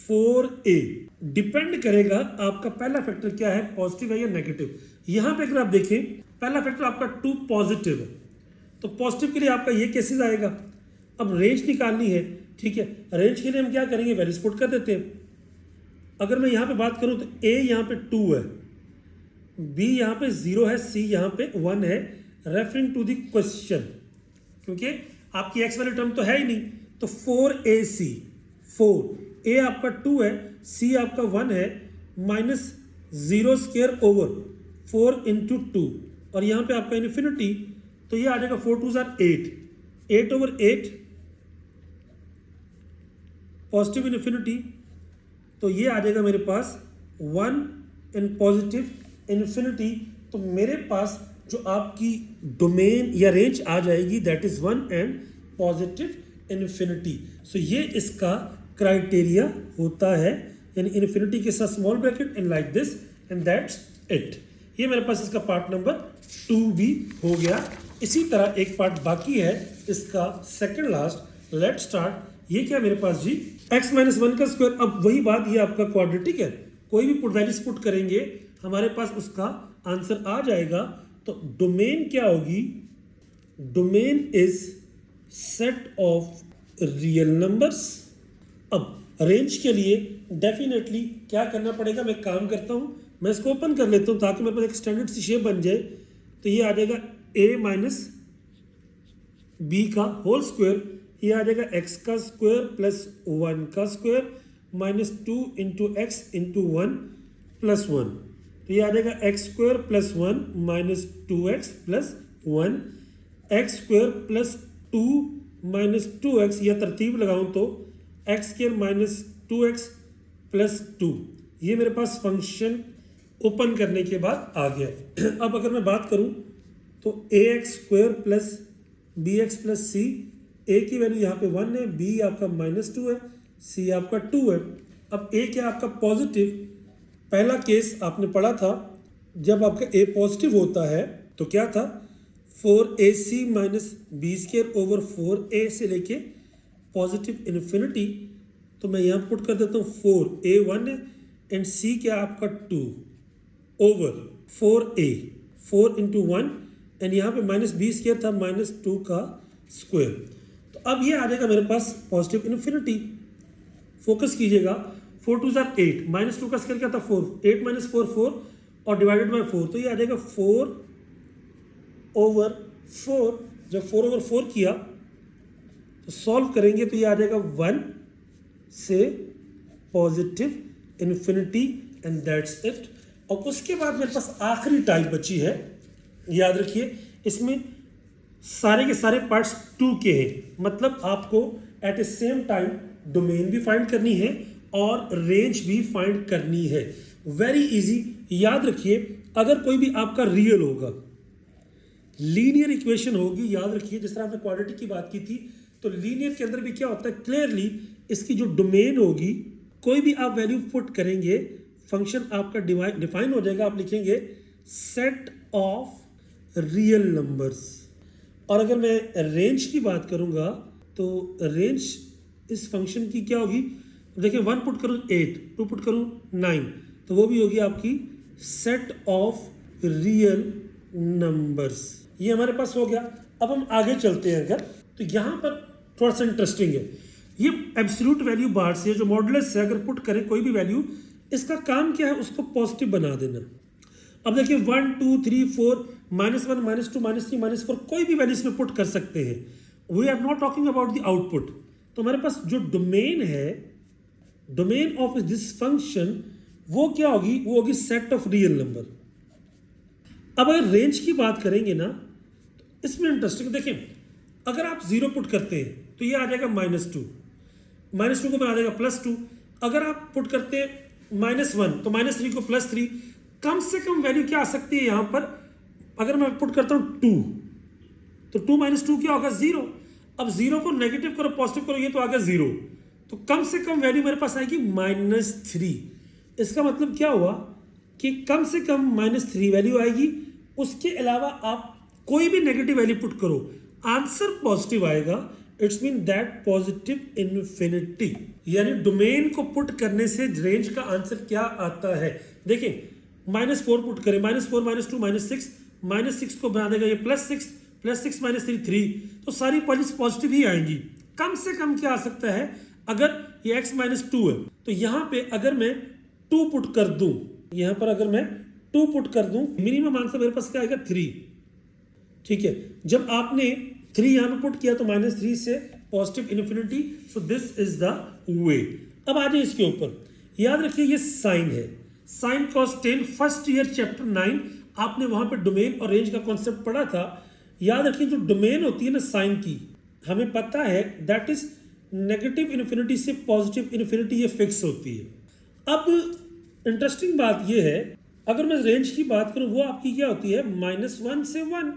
4a। Depend करेगा आपका पहला फैक्टर क्या है, पॉजिटिव है या नेगेटिव। यहां पे अगर आप देखें पहला फैक्टर आपका 2 पॉजिटिव है, तो पॉजिटिव के लिए आपका ये केसेस आएगा। अब रेंज निकालनी है, ठीक है, रेंज के लिए हम क्या करेंगे, वैल्यूज पुट कर देते हैं। अगर मैं यहां पे बात करूं तो a यहां पे 2 है, b यहां पे 0 है, c यहां पे 1 है, रेफरिंग टू द क्वेश्चन, क्योंकि आपकी x वाली टर्म तो है ही नहीं। तो 4ac, 4 a आपका 2 है, c आपका 1 है, माइनस 0 स्क्वायर ओवर 4 इंटू 2, और यहाँ पे आपका इन्फिनिटी, तो ये आ जाएगा 4 2 8, 8/8 पॉजिटिव इन्फिनिटी, तो ये आ जाएगा मेरे पास 1 इन पॉजिटिव इन्फिनिटी। तो मेरे पास जो आपकी डोमेन या रेंज आ जाएगी that is 1 and positive infinity. So ये इसका क्राइटेरिया होता है, यानी इन्फिनिटी के साथ small bracket and like this and that's it. ये मेरे पास इसका पार्ट नंबर 2 भी हो गया। इसी तरह एक पार्ट बाकी है इसका सेकंड लास्ट, लेट्स स्टार्ट। ये क्या मेरे पास जी, x - 1 का स्क्वायर। अब वही बात, ये आपका क्वाड्रेटिक है, कोई भी पुट वैल्यूज पुट करेंगे हमारे पास उसका आंसर आ जाएगा। तो डोमेन क्या होगी, domain is set of real numbers. अब रेंज के लिए डेफिनेटली क्या करना पड़ेगा, मैं काम करता हूं, मैं इसको ओपन कर लेता हूं ताकि मेरे पास एक स्टैंडर्ड सी शेप बन जाए। तो ये आ जाएगा a - b का होल स्क्वायर, ये आ जाएगा x का स्क्वायर प्लस 1 का square -2 into x into 1 plus 1। तो ये आ जाएगा x square plus 1 minus 2x plus 1, x square plus 2 minus 2x, या तरतीब लगाऊं तो x square minus 2x plus 2। ये मेरे पास फंक्शन ओपन करने के बाद आ गया। अब अगर मैं बात करूं तो ax square plus bx plus c, a की वैल्यू यहाँ पे 1 है, b आपका -2 है, c आपका 2 है। अब a क्या आपका पॉजिटिव, पहला केस आपने पढ़ा था जब आपका a पॉजिटिव होता है तो क्या था, 4ac minus b square over 4a से लेके पॉजिटिव इन्फिनिटी। तो मैं यहाँ पुट कर देता हूँ 4a 1 है एंड c क्या आपका 2 ओवर 4a, 4 इंटू 1 एंड यहाँ पे माइनस बी स्क्वायर था -2 का स्क्वायर। तो अब ये आ जाएगा मेरे पास पॉजिटिव इन्फिनिटी। फोकस कीजिएगा, 4 2 8, -2 का स्क्वायर क्या था 4, 8 - 4 4 और डिवाइडेड बाय 4, तो ये आ जाएगा 4 ओवर 4। जब 4 ओवर 4 किया तो सॉल्व करेंगे तो ये आ जाएगा 1 से positive infinity and that's it. और उसके बाद मेरे पास आखिरी टाइप बची है, याद रखिए इसमें सारे के सारे पार्ट्स 2 के हैं, मतलब आपको एट ए सेम टाइम डोमेन भी फाइंड करनी है और रेंज भी फाइंड करनी है। वेरी इजी, याद रखिए अगर कोई भी आपका रियल होगा, लीनियर इक्वेशन होगी, याद रखिए जिस तरह आपने क्वाड्रेटिक की बात की थी, तो लीनियर के अंदर भी क्या होता है, क्लियरली इसकी जो डोमेन होगी, कोई भी आप वैल्यू पुट करेंगे फंक्शन आपका डिफाइन हो जाएगा। आप लिखेंगे सेट ऑफ रियल नंबर्स। और अगर मैं रेंज की बात करूंगा तो रेंज इस फंक्शन की क्या होगी, देखिए 1 पुट करूँ 8, 2 पुट करूँ 9, तो वो भी होगी आपकी सेट ऑफ रियल नंबर्स। ये हमारे पास हो गया। अब हम आगे चलते हैं अगर, तो यहाँ पर थोड़ा सा इंटरेस्टिंग है, ये एब्सोल्यूट वैल्यू बार से जो मॉडुलस है अगर पुट करें कोई भी वैल्यू, इसका काम क्या है, उसको पॉजिटिव बना देना। अब देखिए 1 2 3 4 -1 -2 -3 -4 कोई भी वैल्यू इसमें पुट कर सकते हैं। We are not talking about the output. तो हमारे पास जो डोमेन है, डोमेन ऑफ दिस फंक्शन, वो क्या होगी, वो होगी सेट ऑफ रियल नंबर। अब अगर रेंज की बात करेंगे ना, तो इसमें इंटरेस्टिंग देखें, अगर आप 0 पुट करते हैं तो ये आ जाएगा -2, -2 को बना देगा +2। अगर आप पुट करते हैं -1 तो -3 को +3। कम से कम वैल्यू क्या आ सकती है यहाँ पर, अगर मैं पुट करता हूँ 2, तो 2 - 2 क्या होगा 0। अब 0 को नेगेटिव करो पॉजिटिव करो, ये तो आ गया 0, तो कम से कम वैल्यू मेरे पास आएगी -3। इसका मतलब क्या हुआ कि कम से कम -3 वैल्यू आएगी। उसके अलावा आप कोई भी नेगेटिव वैल्यू पुट करो, आंसर पॉजिटिव आएगा। It's mean that positive infinity, यानी डोमेन को पुट करने से रेंज का आंसर क्या आता है। देखिए -4 पुट करें, -4 -2 -6, -6 को बना देगा ये +6, +6 -3 3, तो सारी वैल्यूज पॉजिटिव ही आएंगी। कम से कम क्या आ सकता है, अगर ये x -2 है तो यहाँ पे अगर मैं 2 पुट कर दूं, यहाँ पर अगर मैं 2 पुट कर दूं, मिनिमम आंसर मेरे पास क्या आएगा 3। ठीक है, जब आपने 3 यहाँ पे पुट किया तो -3 से positive infinity. So this is the way. अब आ जाए इसके ऊपर, याद रखिए ये साइन है, sine cos 10 first year chapter 9 आपने वहां पे डोमेन और रेंज का कॉन्सेप्ट पढ़ा था। याद रखिए जो डोमेन होती है ना साइन की, हमें पता है दैट इज नेगेटिव इन्फिनिटी से पॉजिटिव इन्फिनिटी ये फिक्स होती है। अब इंटरेस्टिंग बात ये है, अगर मैं रेंज की बात करूं वो आपकी क्या होती है -1 से 1,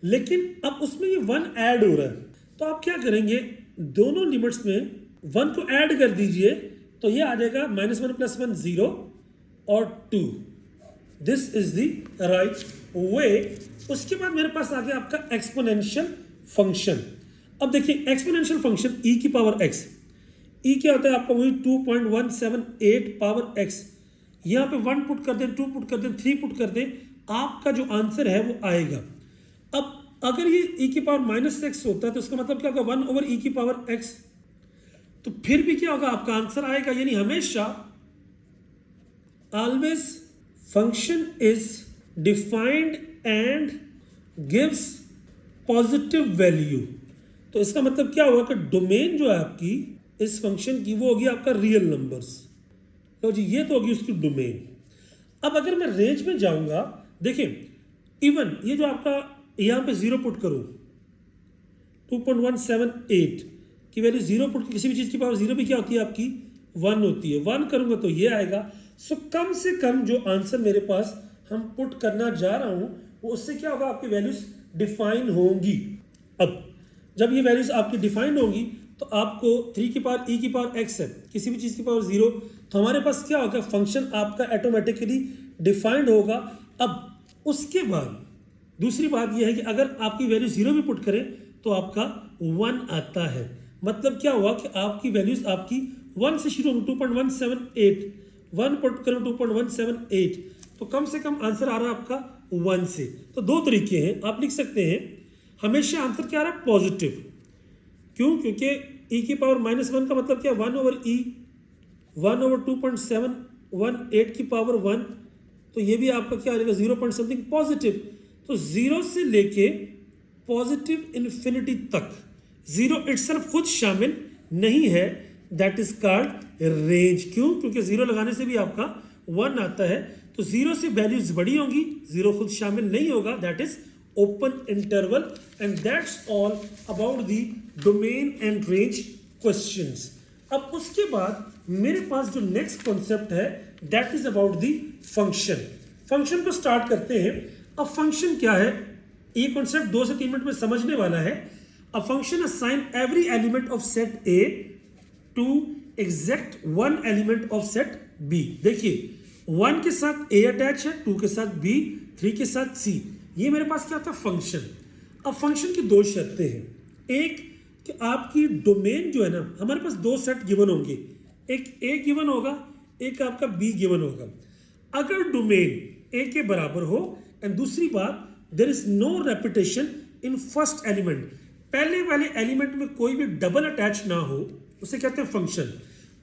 लेकिन अब उसमें ये 1 ऐड हो रहा है, तो आप क्या करेंगे दोनों लिमिट्स में 1 को ऐड कर दीजिए, तो ये आ जाएगा -1 + 1 0 और 2। This is the right way. उसके बाद मेरे पास आ गया आपका एक्सपोनेंशियल फंक्शन। अब देखिए एक्सपोनेंशियल फंक्शन e की पावर x, e क्या होता है आपका वही 2.178 पावर x। यहाँ पे 1 पुट कर दें, 2 पुट कर दें, 3 पुट कर दें, आपका जो आंसर है वो आएगा। अब अगर ये e की पावर -x होता है तो इसका मतलब क्या होगा 1/e की पावर x, तो फिर भी क्या होगा आपका आंसर आएगा। यानी हमेशा always function is defined and gives positive value. तो इसका मतलब क्या होगा कि डोमेन जो है आपकी इस फंक्शन की वो होगी आपका रियल नंबर्स। तो जी ये तो होगी उसकी डोमेन। अब अगर मैं रेंज में जाऊंगा, देखिए इवन ये जो आपका यहां पे 0 पुट करूं, 2.178 की वैल्यू 0 पुट, किसी भी चीज की पावर 0 भी क्या होती है आपकी 1 होती है। 1 करूंगा तो ये आएगा। सो कम से कम जो आंसर मेरे पास हम पुट करना जा रहा हूं वो उससे क्या होगा आपकी वैल्यूज डिफाइन होंगी। अब जब ये वैल्यूज आपकी डिफाइंड होंगी तो आपको 3 की पावर e की पावर x है, किसी भी चीज़ की पावर 0, तो हमारे पास क्या होगा फंक्शन आपका ऑटोमेटिकली डिफाइंड होगा। अब उसके बाद दूसरी बात यह है कि अगर आपकी वैल्यू 0 भी पुट करें तो आपका 1 आता है। मतलब क्या हुआ कि आपकी वैल्यूज आपकी 1 से शुरू होंगी, 2.178, 1 पुट करें 2.178, तो कम से कम आंसर आ रहा है आपका 1 से। तो दो तरीके हैं, आप लिख सकते हैं हमेशा आंसर क्या आ रहा है पॉजिटिव। क्यों? क्योंकि e की पावर -1 का मतलब क्या 1/e, 1/2.718 की पावर 1, तो ये भी आपका क्या आ जाएगा 0 पॉइंट समथिंग पॉजिटिव। तो 0 से लेके पॉजिटिव इन्फिनिटी तक 0 इटसेल्फ खुद शामिल नहीं है, दैट इज कॉल्ड रेंज। क्यों? क्योंकि 0 लगाने से भी आपका 1 आता है, तो 0 से वैल्यूज बड़ी होंगी, 0 खुद शामिल नहीं होगा, that is open interval, and that's all about the domain and range questions. अब उसके बाद मेरे पास जो नेक्स्ट कॉन्सेप्ट है that is about the function. Function को स्टार्ट करते हैं। अब फंक्शन क्या है, ये कॉन्सेप्ट 2 से 3 मिनट में समझने वाला है। A function assign every element of set A to exact one element of set B। देखिए 1 के साथ A अटैच है, 2 के साथ B, 3 के साथ C। ये मेरे पास क्या होता है फंक्शन। अब फंक्शन की 2 शर्तें हैं। एक कि आपकी डोमेन जो है ना, हमारे पास 2 सेट गिवन होंगे, एक A गिवन होगा, एक आपका B गिवन होगा। अगर डोमेन A के बराबर हो, एंड दूसरी बात there is no repetition in first element, पहले वाले एलिमेंट में कोई भी डबल अटैच ना हो, उसे कहते हैं फंक्शन।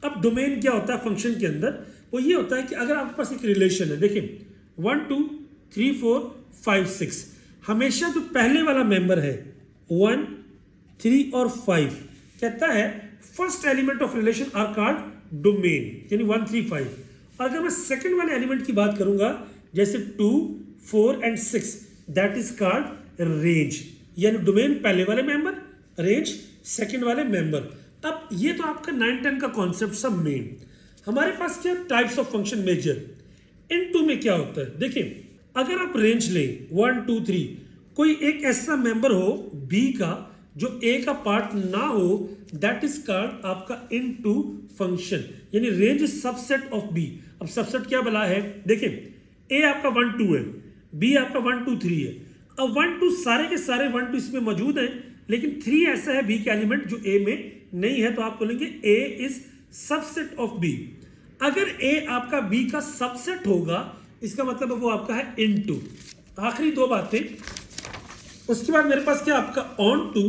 अब डोमेन क्या होता है फंक्शन के अंदर, वो ये होता है कि अगर आपके पास एक रिलेशन है, देखिए 1 2 3 4 5 6, हमेशा जो पहले वाला मेंबर है 1 3 और 5 कहता है first element of relation are called domain, यानी 1 3 5। और अगर मैं सेकंड वाले एलिमेंट की बात करूंगा जैसे 2 4 and 6, that is called range, यानी डोमेन पहले वाले मेंबर, रेंज सेकंड वाले मेंबर। अब ये तो आपका 9 10 का कॉन्सेप्ट सब मेन। हमारे पास क्या टाइप्स ऑफ फंक्शन मेजर, इन 2 में क्या होता है, देखिए अगर आप रेंज लें 1 2 3, कोई एक ऐसा मेंबर हो B का जो A का पार्ट ना हो, दैट इज कॉल्ड आपका इनटू फंक्शन, यानी range is subset of B। अब सबसेट क्या बला है, देखिए A आपका 1 2 है, B आपका 1 2 3 है। अब 1 2 सारे के सारे 1 2 इसमें मौजूद हैं, लेकिन 3 ऐसा है B के एलिमेंट जो A में नहीं है, तो आप बोलेंगे A is subset of B। अगर A आपका B का सबसेट होगा, इसका मतलब वो आपका है इनटू। आखिरी 2 बातें, उसके बाद मेरे पास क्या आपका ऑन टू।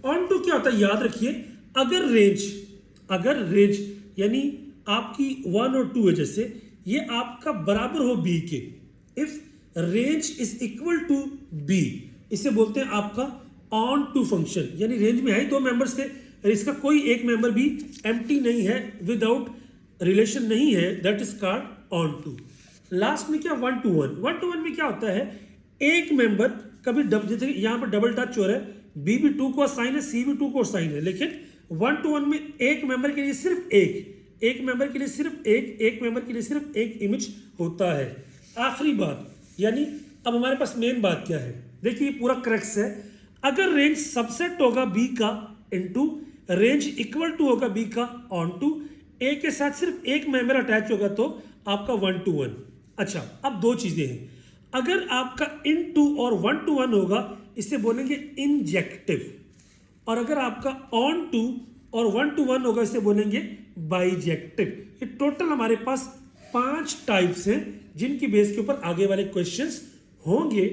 ऑन टू क्या होता है याद रखिए, अगर रेंज यानी आपकी 1 और 2 है, जैसे ये आपका बराबर हो B के, if range is equal to B, इसे बोलते हैं आपका ऑन टू फंक्शन। यानी रेंज में है 2 मेंबर्स थे, इसका कोई एक मेंबर भी एम्प्टी नहीं है, विदाउट रिलेशन नहीं है, that is called onto. Last में क्या 1 to 1, 1 to 1 में क्या होता है, एक मेंबर कभी जैसे यहाँ पर डबल टच हो रहा है, बी भी 2 को साइन है, सी भी 2 को साइन है, लेकिन 1 to 1 में एक मेंबर के लिए सिर्फ एक मेंबर के लिए सिर्फ एक मेंबर के लिए सिर्फ एक इमेज होता है। आखिरी बात, यानी अब हमारे पास मेन बात क्या है, देखिए ये पूरा क्रक्स है। अगर रेंज सबसेट होगा बी का इनटू रेंज इक्वल टू होगा बी का ऑन टू, ए के साथ सिर्फ एक मेंबर अटैच होगा तो आपका 1 to 1। अच्छा, अब दो चीजें हैं, अगर आपका इन टू और 1 to 1 होगा इसे बोलेंगे इंजेक्टिव, और अगर आपका ऑन टू और 1 to 1 होगा इसे बोलेंगे बाइजेक्टिव। ये टोटल हमारे पास 5 टाइप्स हैं जिनकी बेस के ऊपर आगे वाले क्वेश्चंस होंगे।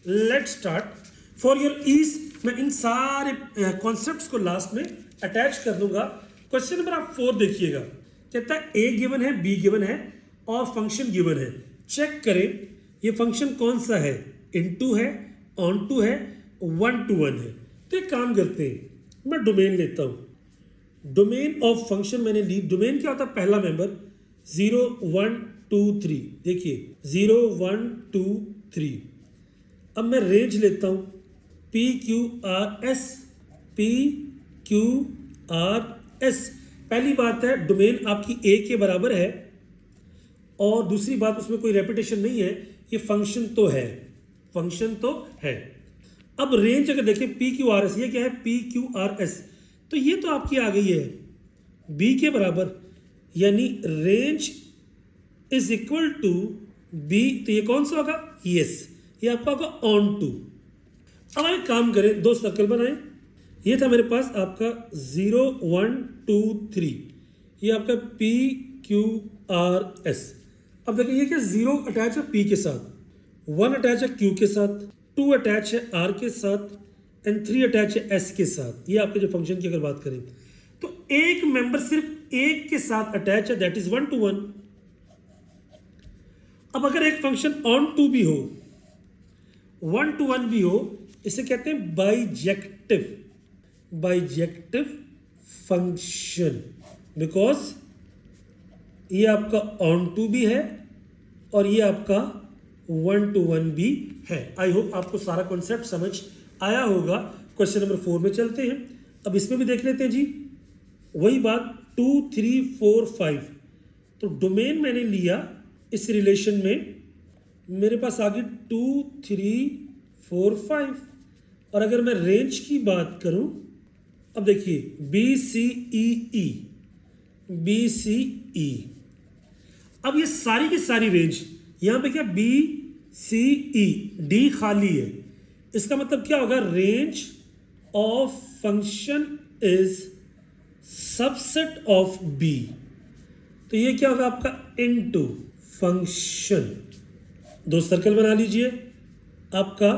Let's start. For your ease मैं इन सारे कॉन्सेप्ट्स को लास्ट में अटैच कर दूंगा। क्वेश्चन नंबर आप 4 देखिएगा, कहता है ए गिवन है, बी गिवन है और फंक्शन गिवन है। चेक करें ये फंक्शन कौन सा है, इनटू है, ऑन टू है, 1 to 1 है। तो एक काम करते हैं, मैं डोमेन लेता हूं। डोमेन ऑफ फंक्शन मैंने ली। डोमेन क्या होता है, पहला मेंबर 0 1 2 3, देखिए 0 1 2 3। अब मैं रेंज लेता हूं P Q R S, P Q R S. पहली बात है डोमेन आपकी ए के बराबर है, और दूसरी बात उसमें कोई रेपिटेशन नहीं है, ये फंक्शन तो है, फंक्शन तो है। अब रेंज अगर देखें पी क्यू आर एस, ये क्या है पी क्यू आर एस, तो ये तो आपकी आ गई है बी के बराबर, यानी range is equal to B. तो ये कौन सा होगा, यस, ये आपका होगा ऑन टू। अब एक काम करें, 2 सर्कल बनाएं। ये था मेरे पास आपका 0 1 2 3, ये आपका पी क्यू आर एस। अब देखिए ये क्या 0 अटैच है पी के साथ, 1 अटैच है क्यू के साथ, 2 अटैच है आर के साथ एंड 3 अटैच है एस के साथ। ये आपके जो फंक्शन की अगर बात करें तो एक मेंबर सिर्फ एक के साथ अटैच है, दैट इज 1 to 1। अब अगर एक फंक्शन ऑन टू भी हो, 1 to 1 भी हो, इसे कहते हैं बाइजेक्टिव, बाइजेक्टिव फंक्शन, बिकॉज ये आपका ऑन टू भी है और ये आपका 1 to 1 भी है। आई होप आपको सारा कॉन्सेप्ट समझ आया होगा। क्वेश्चन नंबर 4 में चलते हैं। अब इसमें भी देख लेते हैं जी, वही बात 2 3 4 5। तो डोमेन मैंने लिया, इस रिलेशन में मेरे पास आ गई 2 3 4 5। और अगर मैं रेंज की बात करूं, अब देखिए बी सी ई ई, बी सी ई। अब ये सारी की सारी रेंज, यहां पे क्या बी सी ई, डी खाली है, इसका मतलब क्या होगा, range of function is subset of B. तो ये क्या होगा आपका इनटू फंक्शन। 2 सर्कल बना लीजिए, आपका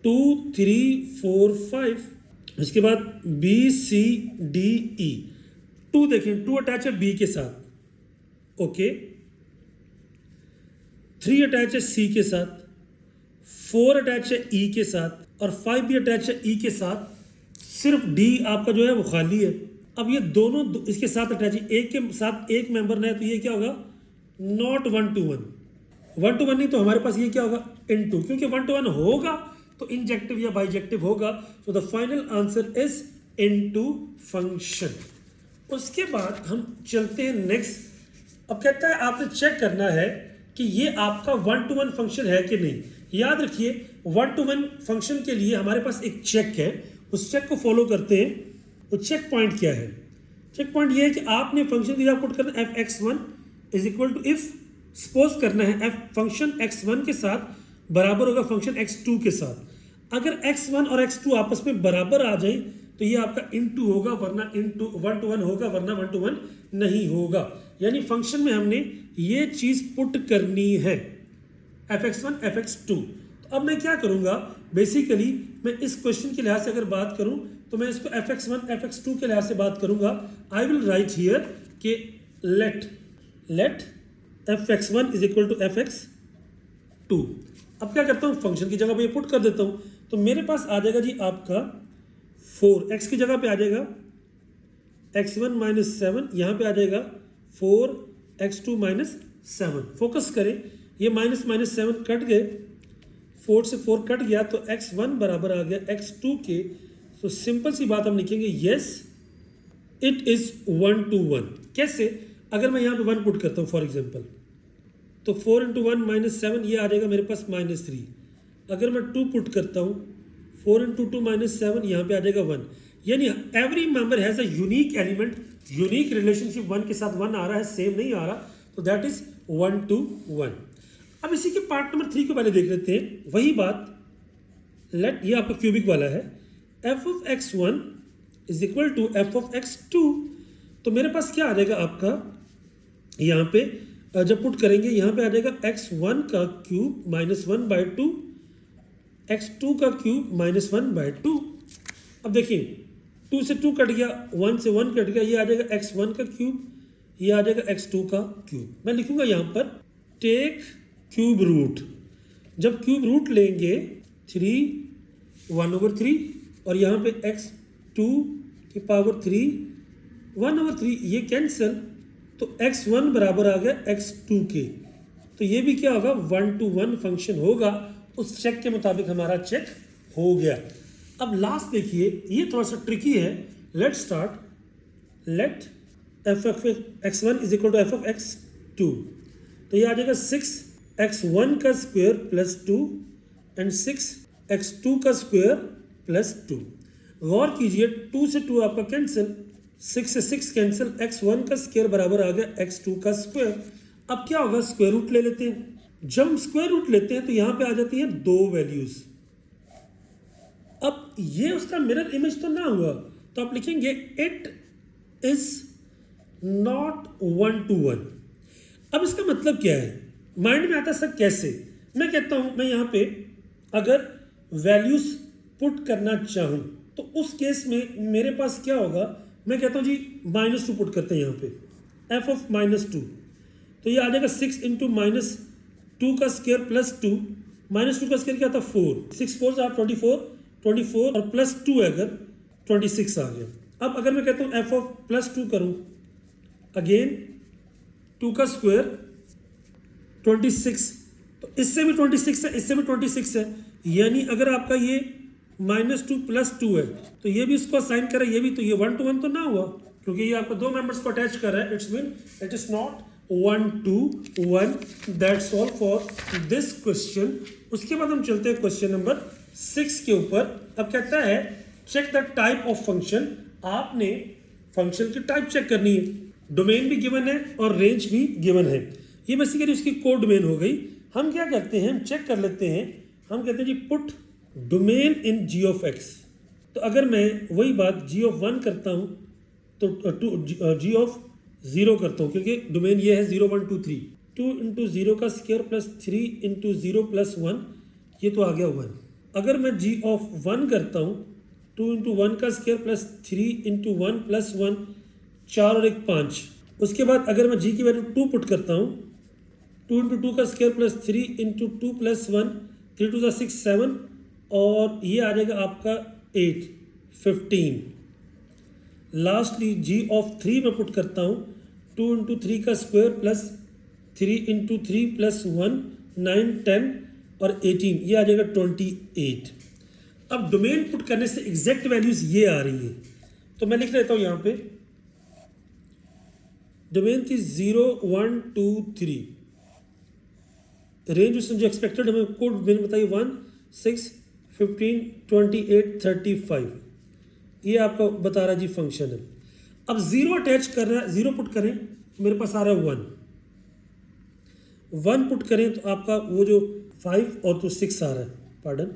2 3 4 5। इसके बाद बी सी डी ई, 2 देखें 2 अटैच है बी के साथ, ओके, 3 अटैच है सी के साथ, 4 अटैच है ई के साथ और 5 भी अटैच है ई के साथ। सिर्फ डी आपका जो है वो खाली है। अब ये दोनों इसके साथ अटैच है, एक के साथ एक मेंबर है, तो ये क्या होगा, नॉट 1 to 1। 1 to 1 नहीं तो हमारे पास ये क्या होगा, इनटू, क्योंकि 1 to 1 होगा तो इंजेक्टिव या बाइजेक्टिव होगा। So the final answer is into function. उसके बाद हम चलते हैं नेक्स्ट। अब कहता है आपने चेक करना है कि ये आपका 1 to 1 फंक्शन है कि नहीं। याद रखिए 1 to 1 फंक्शन के लिए हमारे पास एक चेक है, उस चेक को फॉलो करते हैं। वो चेक पॉइंट क्या है, चेक पॉइंट ये है कि आपने फंक्शन की जगह पुट करना है fx1 is equal to, if suppose करना है f फंक्शन x1 के साथ बराबर होगा फंक्शन x2 के साथ। अगर x1 और x2 आपस में बराबर आ जाए तो ये आपका इनटू होगा, वरना इनटू 1 to 1 होगा, वरना 1 to 1 नहीं होगा। यानी फंक्शन में हमने ये चीज पुट करनी है, fx1 fx2। तो अब मैं क्या करूंगा, बेसिकली मैं इस क्वेश्चन के लिहाज से अगर बात करूं तो मैं इसको fx1 fx2 के लिहाज से बात करूंगा। आई विल राइट हियर कि let fx1 is equal to fx2। अब क्या करता हूं, फंक्शन की जगह पे ये पुट कर देता हूं, तो मेरे पास आ जाएगा जी आपका 4, x की जगह पे आ जाएगा x1 माइनस 7, यहाँ पे आ जाएगा 4 x2 माइनस 7। फोकस करें, ये माइनस माइनस 7 कट गए, 4 से 4 कट गया तो x1 बराबर आ गया x2 के। तो सिंपल सी बात हम लिखेंगे यस इट इज 1 to 1। कैसे? अगर मैं यहाँ पे 1 पुट करता हूँ फॉर एग्जांपल, तो 4 into 1 माइनस 7, ये आ जाएगा मेरे पास माइनस 3। अगर मैं 2 पुट करता हूँ, 4 into 2 माइनस 7, यहाँ पे आ जाएगा 1। यानी every member has a unique element, unique relationship 1 के साथ 1 आ रहा है, सेम नहीं आ रहा, तो दैट इज 1 to 1। अब इसी के पार्ट नंबर 3 को पहले देख लेते हैं। वही बात, लेट, ये आपका क्यूबिक वाला है, f of x1 is equal to f of x2। तो मेरे पास क्या आ जाएगा आपका, यहाँ पे जब पुट करेंगे यहाँ पे आ जाएगा x1 का क्यूब माइनस 1/2, x2 का क्यूब माइनस 1/2। अब देखिए 2 से 2 कट गया, 1 से 1 कट गया, ये आ जाएगा x1 का क्यूब, ये आ जाएगा x2 का क्यूब। मैं लिखूंगा यहाँ पर टेक क्यूब रूट। जब क्यूब रूट लेंगे 3 1/3 और यहाँ पे x2 की पावर 3 1/3, ये कैंसिल, तो x1 बराबर आ गया x2 के। तो ये भी क्या होगा, 1 to 1 फंक्शन होगा। उस चेक के मुताबिक हमारा चेक हो गया। अब लास्ट देखिए, ये थोड़ा सा ट्रिकी है। Let start, let f of x1 is equal to f of x2। तो ये आ जाएगा 6x1 का स्क्वायर प्लस 2 एंड 6x2 का स्क्वायर प्लस 2। गौर कीजिए 2 से 2 आपका कैंसिल, 6 से 6 कैंसिल, x1 का स्क्वायर बराबर आ गया x2 का स्क्वायर। अब क्या होगा, स्क्वायर रूट ले लेते हैं। जब स्क्वायर रूट लेते हैं तो यहाँ पे आ जाती हैं 2 वैल्यूज। अब ये उसका मिरर इमेज तो ना हुआ, तो आप लिखेंगे इट इज नॉट 1 to 1। अब इसका मतलब क्या है, माइंड में आता है सर कैसे? मैं कहता हूं मैं यहाँ पे अगर वैल्यूज पुट करना चाहूं तो उस केस में मेरे पास क्या होगा, मैं कहता हूं जी -2 पुट करते हैं यहाँ पे f of -2। तो ये आ जाएगा 6 into -2 का स्क्वायर प्लस 2, -2 का स्क्वायर क्या था 4, 6 4 are 24 और प्लस 2 है अगर 26 आ गया। अब अगर मैं कहता हूँ f of +2 करूँ, अगेन 2 का स्क्वायर 26, तो इससे भी 26 है, इससे भी 26 है। यानी अगर आपका ये -2 + 2 है तो ये भी इसको असाइन करें, ये भी, तो ये 1 to 1 तो ना हुआ, क्योंकि ये आपको 2 मेंबर्स को अटैच कर रहा है। It's mean it is not 1 to 1। That's all for this question. उसके बाद हम चलते हैं क्वेश्चन नंबर 6 के ऊपर। अब कहता है check the type of function. आपने फंक्शन की टाइप चेक करनी है, डोमेन भी गिवन है और रेंज भी गिवन है। ये बेसिकली उसकी कोड डोमेन हो गई। हम क्या करते हैं, हम चेक कर लेते हैं, हम कहते हैं G put domain in g of x। तो अगर मैं वही बात g of 1 करता हूँ तो g of 0 करता हूँ, क्योंकि डोमेन ये है 0 1 2 3। 2 into 0 का स्क्वायर प्लस 3 into 0 + 1, ये तो आ गया 1। अगर मैं g of 1 करता हूँ 2 into 1 का स्क्वायर प्लस 3 into 1 + 1, 4 और 1 5। उसके बाद अगर मैं g की वैल्यू 2 पुट करता हूँ, 2 into 2 का स्क्वायर प्लस 3 into 2 + 1, 3 2 6 7, और ये आ जाएगा आपका 8 15। लास्टली g of 3 में पुट करता हूँ, 2 into 3 का स्क्वायर प्लस 3 into 3 + 1 9 10 और 18, ये आ जाएगा 28। अब डोमेन पुट करने से एग्जैक्ट वैल्यूज ये आ रही है, तो मैं लिख लेता हूँ यहाँ पे डोमेन थी 0 1 2 3। रेंज उसने जो एक्सपेक्टेड हमें कोड डोमेन बताइए 1 6 15 28 35, ये आपका बता रहा है जी फंक्शन है। अब 0 अटैच कर रहा है, 0 पुट करें मेरे पास आ रहा है 1 पुट करें तो आपका वो जो 5 और तो 6 आ रहा है, पार्डन।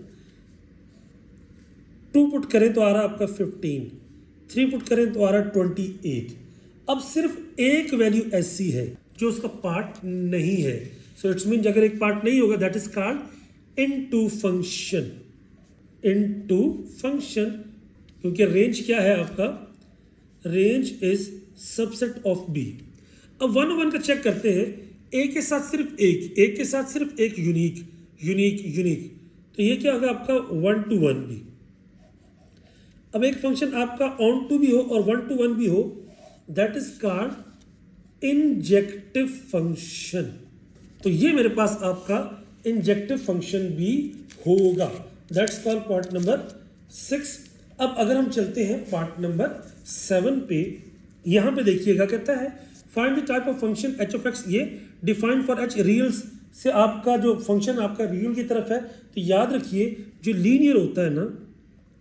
2 पुट करें तो आ रहा है आपका 15, 3 पुट करें तो आ रहा है 28। अब सिर्फ एक वैल्यू ऐसी है जो उसका पार्ट नहीं है, सो इट्स मीन अगर एक पार्ट नहीं होगा that is called into function. Into function, क्योंकि रेंज क्या है आपका, range is subset of B. अब 1 1 का चेक करते हैं, ए के साथ सिर्फ एक के साथ सिर्फ एक यूनिक, तो ये क्या होगा आपका 1 to 1 भी। अब एक फंक्शन आपका ऑन टू भी हो और 1 to 1 भी हो, that is called injective function. तो ये मेरे पास आपका इंजेक्टिव फंक्शन भी होगा। That's called part number 6। अब अगर हम चलते हैं पार्ट नंबर 7 पे, यहाँ पे देखिएगा कहता है find the type of function H of x, ये डिफाइंड फॉर एच रियल्स से आपका जो फंक्शन आपका रियल की तरफ है। तो याद रखिए जो लीनियर होता है ना,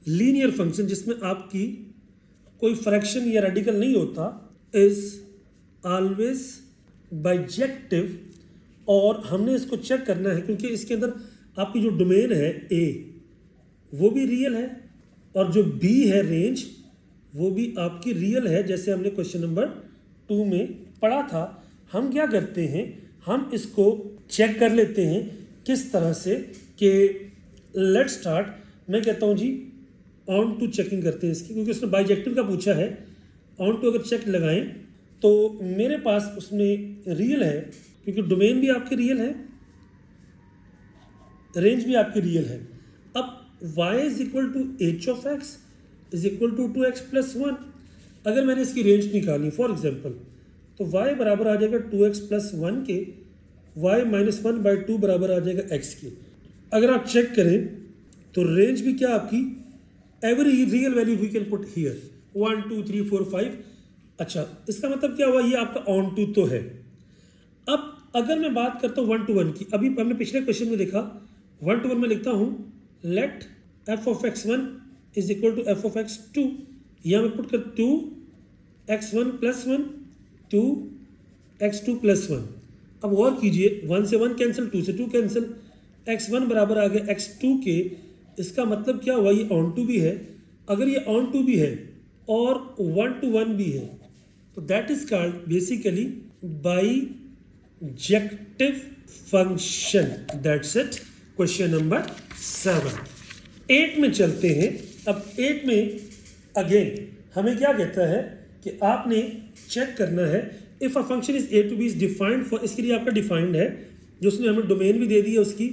लीनियर फंक्शन जिसमें आपकी कोई फ्रैक्शन या रेडिकल नहीं होता, इज ऑलवेज बाइजेक्टिव। और हमने इसको चेक करना है क्योंकि इसके अंदर आपकी जो डोमेन है ए वो भी रियल है और जो बी है रेंज वो भी आपकी रियल है, जैसे हमने क्वेश्चन नंबर 2 में पढ़ा था। हम क्या करते हैं, हम इसको चेक कर लेते हैं किस तरह से कि लेट स्टार्ट, मैं कहता हूँ जी ऑन टू चेकिंग करते हैं इसकी, क्योंकि उसने बाइजेक्टिव का पूछा है। ऑन टू अगर चेक लगाएं तो मेरे पास उसमें रियल है क्योंकि डोमेन भी आपकी रियल है, रेंज भी आपकी रियल है। अब y is equal to h of x is equal to 2x plus 1। अगर मैंने इसकी रेंज निकाली फॉर एग्जांपल, तो y बराबर आ जाएगा 2x प्लस 1 के, y माइनस 1/2 बराबर आ जाएगा x के। अगर आप चेक करें तो रेंज भी क्या आपकी, every real value we can put here 1 2 3 4 5। अच्छा, इसका मतलब क्या हुआ, ये आपका ऑन टू तो है। अब अगर मैं बात करता हूँ 1 to 1 की, अभी हमने पिछले क्वेश्चन में देखा 1 to 1 में लिखता हूँ let f of x1 is equal to f of x2। यहाँ मैं पुट कर 2x1 प्लस 1 2x2 प्लस 1। अब और कीजिए, 1 से 1 कैंसिल, 2 से 2 कैंसिल, x1 बराबर आ गया x2 के। इसका मतलब क्या हुआ, ये ऑन टू भी है। अगर ये ऑन टू भी है और 1 to 1 भी है तो that is called basically bijective function. That's it, question number 7। 8 में चलते हैं। अब 8 में अगेन हमें क्या कहता है कि आपने चेक करना है if a function is A to B is defined for, इसके लिए आपका डिफाइंड है जो उसने हमें डोमेन भी दे दी है, उसकी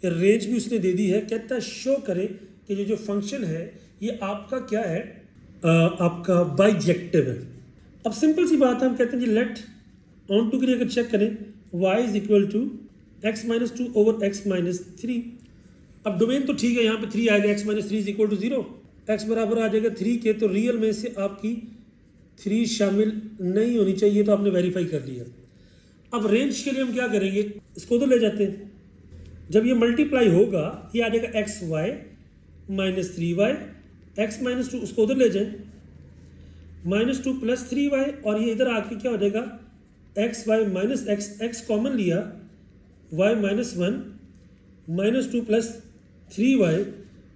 रेंज भी उसने दे दी है। कहता है शो करें कि जो फंक्शन है ये आपका क्या है, आपका बाइजेक्टिव है। अब सिंपल सी बात है, हम कहते हैं जी लेट ऑन टू के लिए अगर चेक करें y is equal to x minus 2 over x minus 3। अब डोमेन तो ठीक है, यहाँ पे 3 आएगा, x minus 3 is equal to 0, x बराबर आ जाएगा 3 के। तो रियल में से आपकी 3 शामिल नहीं होनी चाहिए, तो आपने वेरीफाई कर लिया। अब रेंज के लिए हम क्या करेंगे, इसको तो ले जाते हैं। जब ये मल्टीप्लाई होगा ये आ जाएगा x y minus 3y, x minus 2 उसको उधर ले जाएं, माइनस 2 प्लस 3y, और ये इधर आके क्या हो जाएगा x y minus x, x common लिया, y minus 1 minus 2 plus 3y,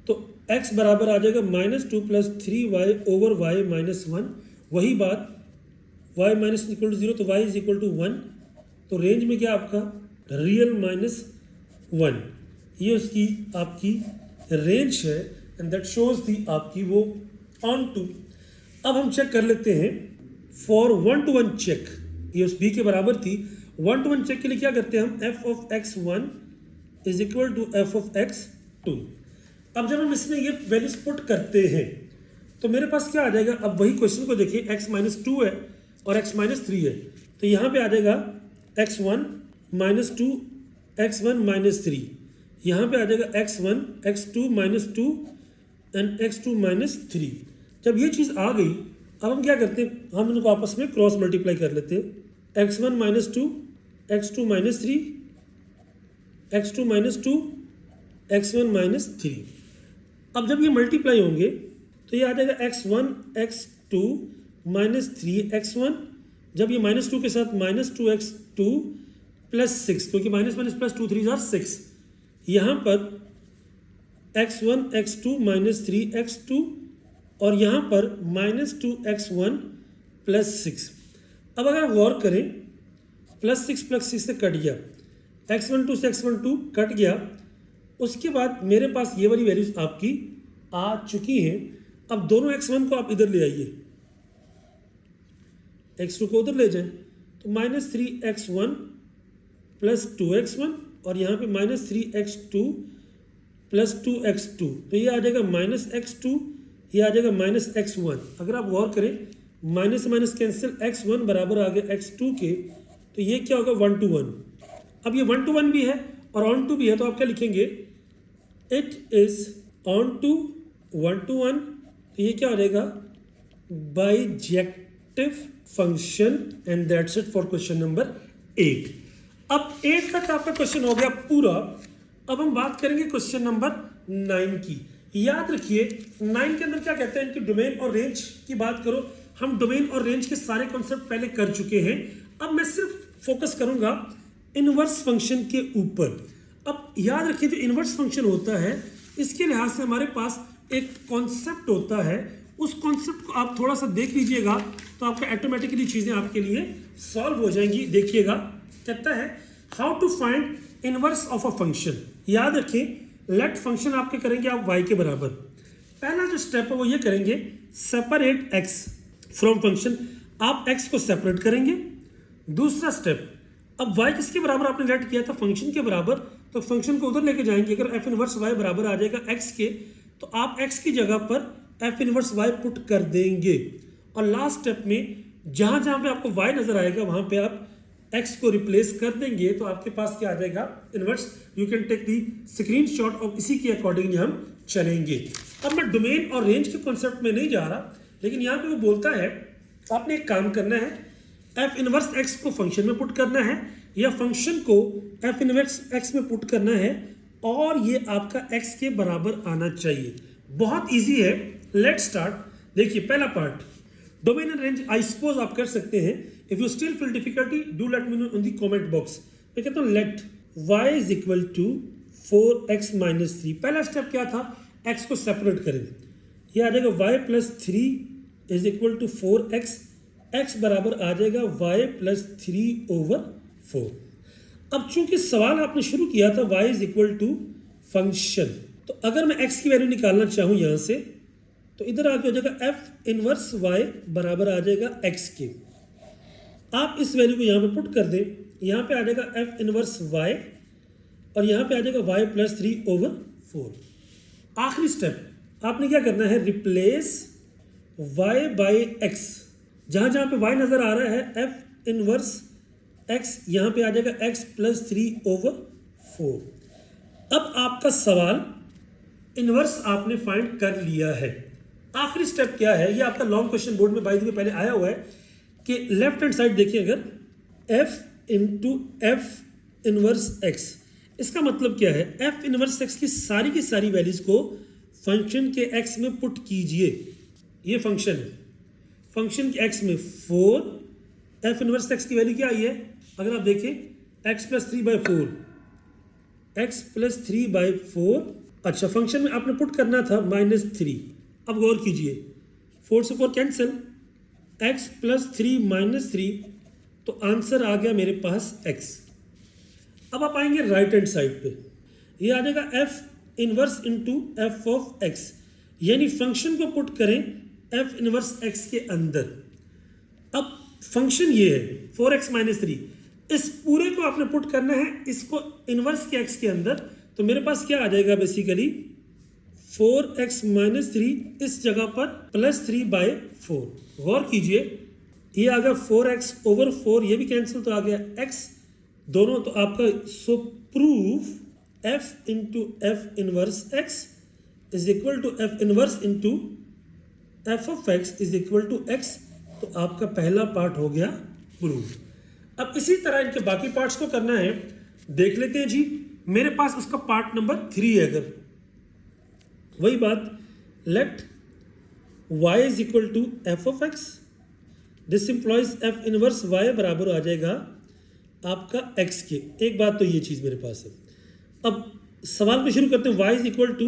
तो x बराबर आ जाएगा minus 2 plus 3y over y minus 1। वही बात y माइनस इक्वल टू 0, तो y इज इक्वल टू 1। तो रेंज में क्या आपका रियल माइनस 1, ये उसकी आपकी रेंज है, एंड दैट शोज दी आपकी वो ऑन टू। अब हम चेक कर लेते हैं फॉर 1 to 1 चेक, ये उस b के बराबर थी। 1 to 1 चेक के लिए क्या करते हैं हम, f of x1 is equal to f of x2। अब जब हम इसमें ये वैल्यूज पुट करते हैं तो मेरे पास क्या आ जाएगा, अब वही क्वेश्चन को देखिए, x माइनस 2 है और x माइनस 3 है, तो यहाँ पे आ जाएगा x1 माइनस 2 x1 माइनस 3, यहाँ पे आ जाएगा x1 x2 minus 2 and x2 minus 3। जब ये चीज़ आ गई, अब हम क्या करते हैं, हम इनको आपस में क्रॉस मल्टीप्लाई कर लेते हैं। x1 minus 2 x2 minus 3 x2 minus 2 x1 minus 3। अब जब ये मल्टीप्लाई होंगे तो ये आ जाएगा x1 x2 माइनस 3 x1, जब ये माइनस 2 के साथ माइनस 2 x2 प्लस 6, क्योंकि माइनस माइनस प्लस 2 3 जार 6, यहाँ पर x1 x2 माइनस 3 x2 और यहाँ पर माइनस 2 x1 प्लस 6। अब अगर आप गौर करें, प्लस 6 प्लस 6 से कट गया, x12 से x12 कट गया, उसके बाद मेरे पास ये वाली वैल्यूज आपकी आ चुकी हैं। अब दोनों x1 को आप इधर ले आइए, x2 को उधर ले जाएं, तो माइनस 3x1 प्लस 2x1 और यहाँ पे माइनस 3x2 प्लस 2x2, तो ये आ जाएगा माइनस x2, ये आ जाएगा माइनस x1। अगर आप गौर करें, माइनस से माइनस कैंसिल, x1 बराबर आ गया x2 के, तो ये क्या होगा 1 to 1। अब ये 1 to 1 भी है और ऑन टू भी है, तो आप क्या लिखेंगे, it is onto 1 to 1, तो ये क्या हो जाएगा, bijective function, and that's it for question number 8। अब 8 तक आपका क्वेश्चन हो गया पूरा। अब हम बात करेंगे क्वेश्चन नंबर 9 की। याद रखिए 9 के अंदर क्या कहते हैं, इनकी डोमेन और रेंज की बात करो। हम डोमेन और रेंज के सारे कॉन्सेप्ट पहले कर चुके हैं। अब मैं सिर्फ फोकस करूंगा इनवर्स फंक्शन के ऊपर। अब याद रखिए जो इनवर्स फंक्शन होता है, इसके लिहाज से हमारे पास एक कॉन्सेप्ट होता है। उस कॉन्सेप्ट को आप थोड़ा सा देख लीजिएगा तो आपका ऑटोमेटिकली चीजें आपके लिए सॉल्व हो जाएंगी। देखिएगा, कहता है how to find inverse of a function. याद रखिए लेट फंक्शन आपके करेंगे आप y के बराबर। पहला जो स्टेप है वो ये करेंगे, सेपरेट x फ्रॉम फंक्शन। आप x को सेपरेट करेंगे। दूसरा स्टेप, अब y किसके बराबर आपने लेट किया था, फंक्शन के बराबर, तो फंक्शन को उधर लेके जाएंगे। अगर f इनवर्स y बराबर आ जाएगा x के, तो आप x की जगह पर f इनवर्स y पुट कर देंगे। और लास्ट स्टेप में जहां जहां पे आपको y नजर आएगा वहां पे आप x को रिप्लेस कर देंगे, तो आपके पास क्या आ जाएगा, inverse. You can take the screenshot और इसी के अकॉर्डिंगली हम चलेंगे। अब मैं डोमेन और रेंज के कॉन्सेप्ट में नहीं जा रहा, लेकिन यहाँ पे वो बोलता है आपने एक काम करना है, f इनवर्स x को फंक्शन में पुट करना है या फंक्शन को f इनवर्स x में पुट करना है, और ये आपका x के बराबर आना चाहिए। बहुत ईजी है, लेट स्टार्ट। देखिए पहला part, domain and range I suppose आप कर सकते हैं। If you still feel difficulty do let me know in the comment box. मैं कहता हूँ let y is equal to 4x minus 3। पहला स्टेप क्या था, x को सेपरेट करें। ये आ जाएगा y plus 3 is equal to 4x। x बराबर आ जाएगा y प्लस 3 ओवर 4। अब चूंकि सवाल आपने शुरू किया था y is equal to function, तो अगर मैं x की वैल्यू निकालना चाहूँ यहाँ से, तो इधर आके हो जाएगा f इनवर्स y बराबर आ जाएगा x के। आप इस वैल्यू को यहाँ पे पुट कर दें, यहाँ पे आ जाएगा f इनवर्स y और यहाँ पे आ जाएगा y प्लस 3 ओवर 4। आखिरी स्टेप आपने क्या करना है, रिप्लेस y बाई x। जहाँ जहाँ पे y नजर आ रहा है f इनवर्स x, यहाँ पे आ जाएगा x प्लस 3 ओवर 4। अब आपका सवाल इनवर्स आपने फाइंड कर लिया है। आखिरी स्टेप क्या है, ये आपका लॉन्ग क्वेश्चन बोर्ड में बाय द वे पहले आया हुआ है कि लेफ्ट हैंड साइड देखिए, अगर f into F inverse x, इसका मतलब क्या है, f इनवर्स x की सारी वैल्यूज को फंक्शन के x में पुट कीजिए। ये फंक्शन है, फंक्शन के x में 4, f इनवर्स x की वैल्यू क्या आई है, अगर आप देखें x प्लस 3/4, x प्लस 3/4। अच्छा, फंक्शन में आपने पुट करना था -3। अब गौर कीजिए, 4 से 4 कैंसिल, x प्लस 3 -3, तो आंसर आ गया मेरे पास x। अब आप आएंगे राइट हैंड साइड पे, ये आ जाएगा f inverse into F of x, यानी फंक्शन को पुट करें f इनवर्स x के अंदर। अब फंक्शन ये है 4x - 3, इस पूरे को आपने पुट करना है इसको इनवर्स के x के अंदर, तो मेरे पास क्या आ जाएगा, बेसिकली 4x - 3 इस जगह पर प्लस 3/4। गौर कीजिए, ये आ गया 4x ओवर 4, ये भी कैंसिल, तो आ गया x दोनों, तो आपका so proof f into F inverse x is equal to f inverse into F of x is equal to x। तो आपका पहला पार्ट हो गया प्रूफ। अब इसी तरह इनके बाकी पार्ट्स को करना है, देख लेते हैं जी। मेरे पास उसका पार्ट नंबर 3 है, अगर वही बात, let y is equal to f of x, this implies f inverse y बराबर आ जाएगा आपका x के। एक बात तो ये चीज़ मेरे पास है। अब सवाल को शुरू करते हैं, y is equal to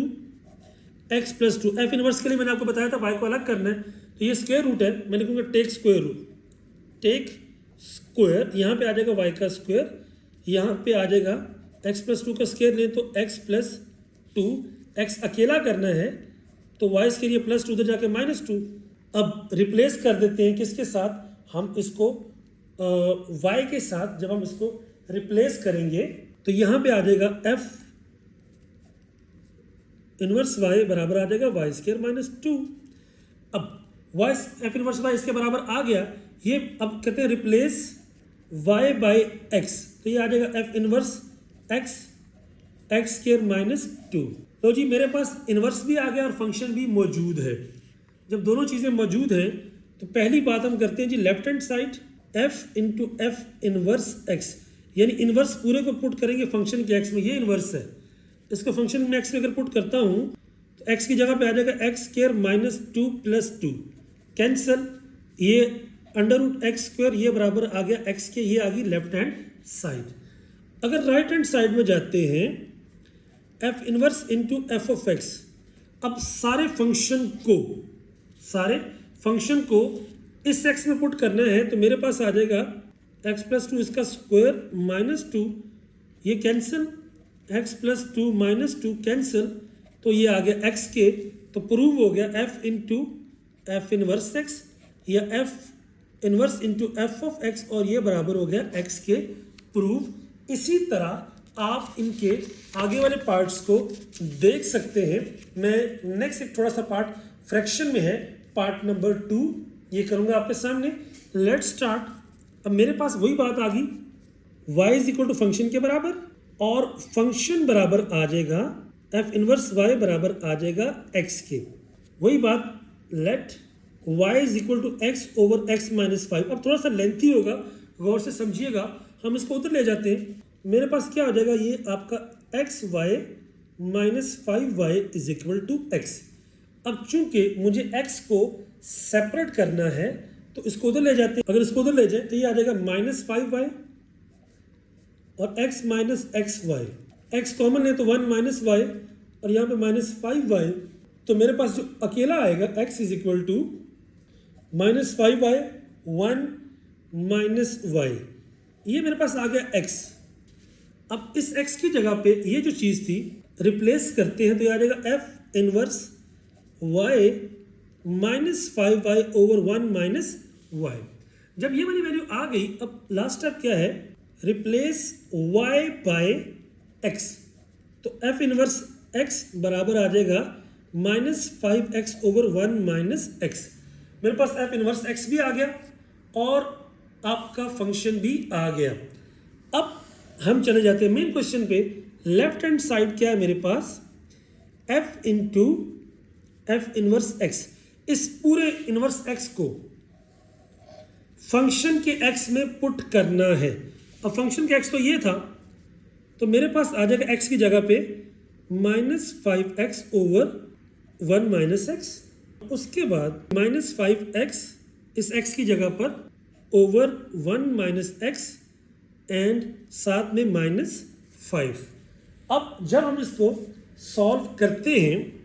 x plus 2। F inverse के लिए मैंने आपको बताया था y को अलग करना है, तो ये स्क्वायर रूट है, मैंने कहूँगा take square root, take square, यहाँ पे आ जाएगा y का स्क्वायर, यहाँ पे आ जाएगा x प्लस 2 का स्क्वायर लें तो x प्लस 2, x अकेला करना है तो y के लिए प्लस 2 उधर जाके -2। अब रिप्लेस कर देते हैं किसके साथ, हम इसको y के साथ जब हम इसको रिप्लेस करेंगे तो यहाँ पे आ जाएगा f इनवर्स y बराबर आ जाएगा y² - 2। अब y f इनवर्स y इसके बराबर आ गया। ये अब कहते हैं रिप्लेस वाई बाई एक्स, तो ये आ जाएगा f inverse x x square minus 2। तो जी मेरे पास इन्वर्स भी आ गया और फंक्शन भी मौजूद है। जब दोनों चीज़ें मौजूद हैं तो पहली बात हम करते हैं जी left hand side F into F inverse X, यानी इन्वर्स पूरे को पुट करेंगे फंक्शन के एक्स में, ये इन्वर्स है। इसको फंक्शन में एक्स में अगर पुट करता हूँ तो एक्स की जगह पे आ जाएगा x square minus 2 plus 2, cancel, ये अंडर रूट एक्स स्क्वायर, ये बराबर आ गया एक्स के, ये आ गई लेफ्ट हैंड साइड। अगर राइट हैंड साइड में जाते हैं F inverse into F of x, अब सारे फंक्शन को इस एक्स में पुट करना है तो मेरे पास आ जाएगा एक्स प्लस 2 इसका स्क्वायर माइनस 2, ये cancel, x plus 2 minus 2 cancel, तो ये आ गया एक्स के, तो प्रूव हो गया F into F inverse X या F inverse into F of X, और ये बराबर हो गया एक्स के प्रूव। इसी तरह आप इनके आगे वाले पार्ट्स को देख सकते हैं। मैं नेक्स्ट एक थोड़ा सा पार्ट फ्रैक्शन में है, पार्ट नंबर 2 ये करूँगा आपके सामने। Let's start. अब मेरे पास वही बात आ गई, y is equal to function के बराबर, और फंक्शन बराबर आ जाएगा एफ इनवर्स y बराबर आ जाएगा x के। वही बात, let y is equal to x over x minus 5। अब थोड़ा सा लेंथी होगा, गौर से समझिएगा, हम इसको उधर ले जाते हैं। मेरे पास क्या आ जाएगा, ये आपका x y minus 5y is equal to x. अब चूंकि मुझे x को सेपरेट करना है तो इसको उधर ले जाते हैं। अगर इसको उधर ले जाए तो ये आ जाएगा माइनस 5y और x minus x y, x common है तो 1 माइनस वाई और यहाँ पे माइनस 5y, तो मेरे पास जो अकेला आएगा x is equal to minus 5y 1 minus y, ये मेरे पास आ गया x। अब इस x की जगह पे ये जो चीज़ थी रिप्लेस करते हैं तो ये आ जाएगा f inverse y minus 5y over 1 minus y. जब ये वाली वैल्यू आ गई, अब लास्ट स्टेप क्या है, रिप्लेस y बाय x, तो f इनवर्स x बराबर आ जाएगा minus 5x over 1 minus x। मेरे पास f इनवर्स x भी आ गया और आपका फंक्शन भी आ गया। अब हम चले जाते हैं मेन क्वेश्चन पे। लेफ्ट हैंड साइड क्या है मेरे पास, f into F inverse x। इस पूरे इनवर्स x को फंक्शन के x में पुट करना है। अब फंक्शन के x तो ये था, तो मेरे पास आ जाएगा x की जगह पे minus 5x over 1 minus x, उसके बाद माइनस 5x इस x की जगह पर ओवर 1 माइनस एक्स एंड साथ में माइनस 5। अब जब हम इसको सॉल्व करते हैं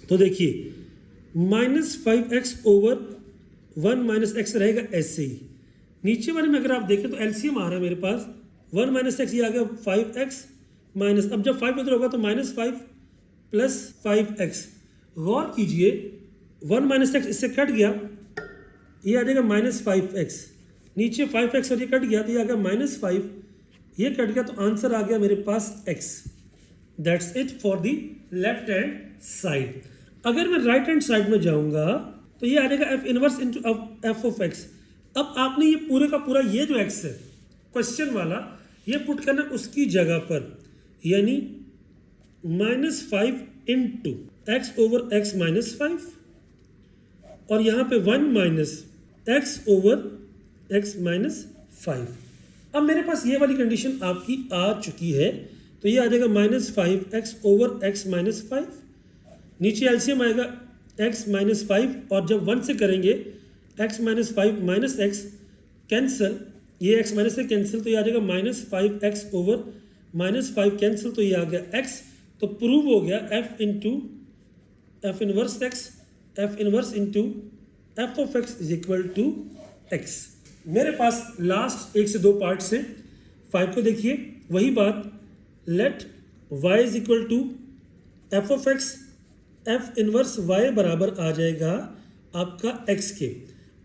तो देखिए minus 5x over 1 minus x रहेगा ऐसे ही। नीचे वाले में अगर आप देखें तो एलसीएम आ रहा है मेरे पास 1 माइनस एक्स, ये आ गया 5x माइनस, अब जब 5 इधर होगा तो माइनस 5 प्लस 5x। गौर कीजिए 1 माइनस एक्स इससे कट गया, ये आ जाएगा माइनस 5x, नीचे 5x और ये कट गया तो ये आ गया माइनस 5, ये कट गया तो आंसर आ गया मेरे पास x। That's it for the left hand side. अगर मैं राइट हैंड साइड में जाऊंगा तो ये आ जाएगा f inverse into F of x. अब आपने ये पूरे का पूरा ये जो एक्स है क्वेश्चन वाला, ये पुट करना उसकी जगह पर, यानी minus 5 into x over x minus 5 और यहाँ पे 1 minus x over x minus 5। अब मेरे पास ये वाली कंडीशन आपकी आ चुकी है, तो ये आ जाएगा minus 5x over x minus 5, नीचे एलसीएम आएगा x माइनस 5 और जब 1 से करेंगे x minus 5 minus x cancel, ये x माइनस से कैंसिल तो ये आ जाएगा minus 5x over minus 5 cancel, तो ये आ गया x। तो प्रूव हो गया f into F inverse x, f inverse into F of x is equal to x। मेरे पास लास्ट 1 से 2 पार्ट्स हैं। 5 को देखिए, वही बात, let y is equal to f of x, f inverse y बराबर आ जाएगा आपका x के।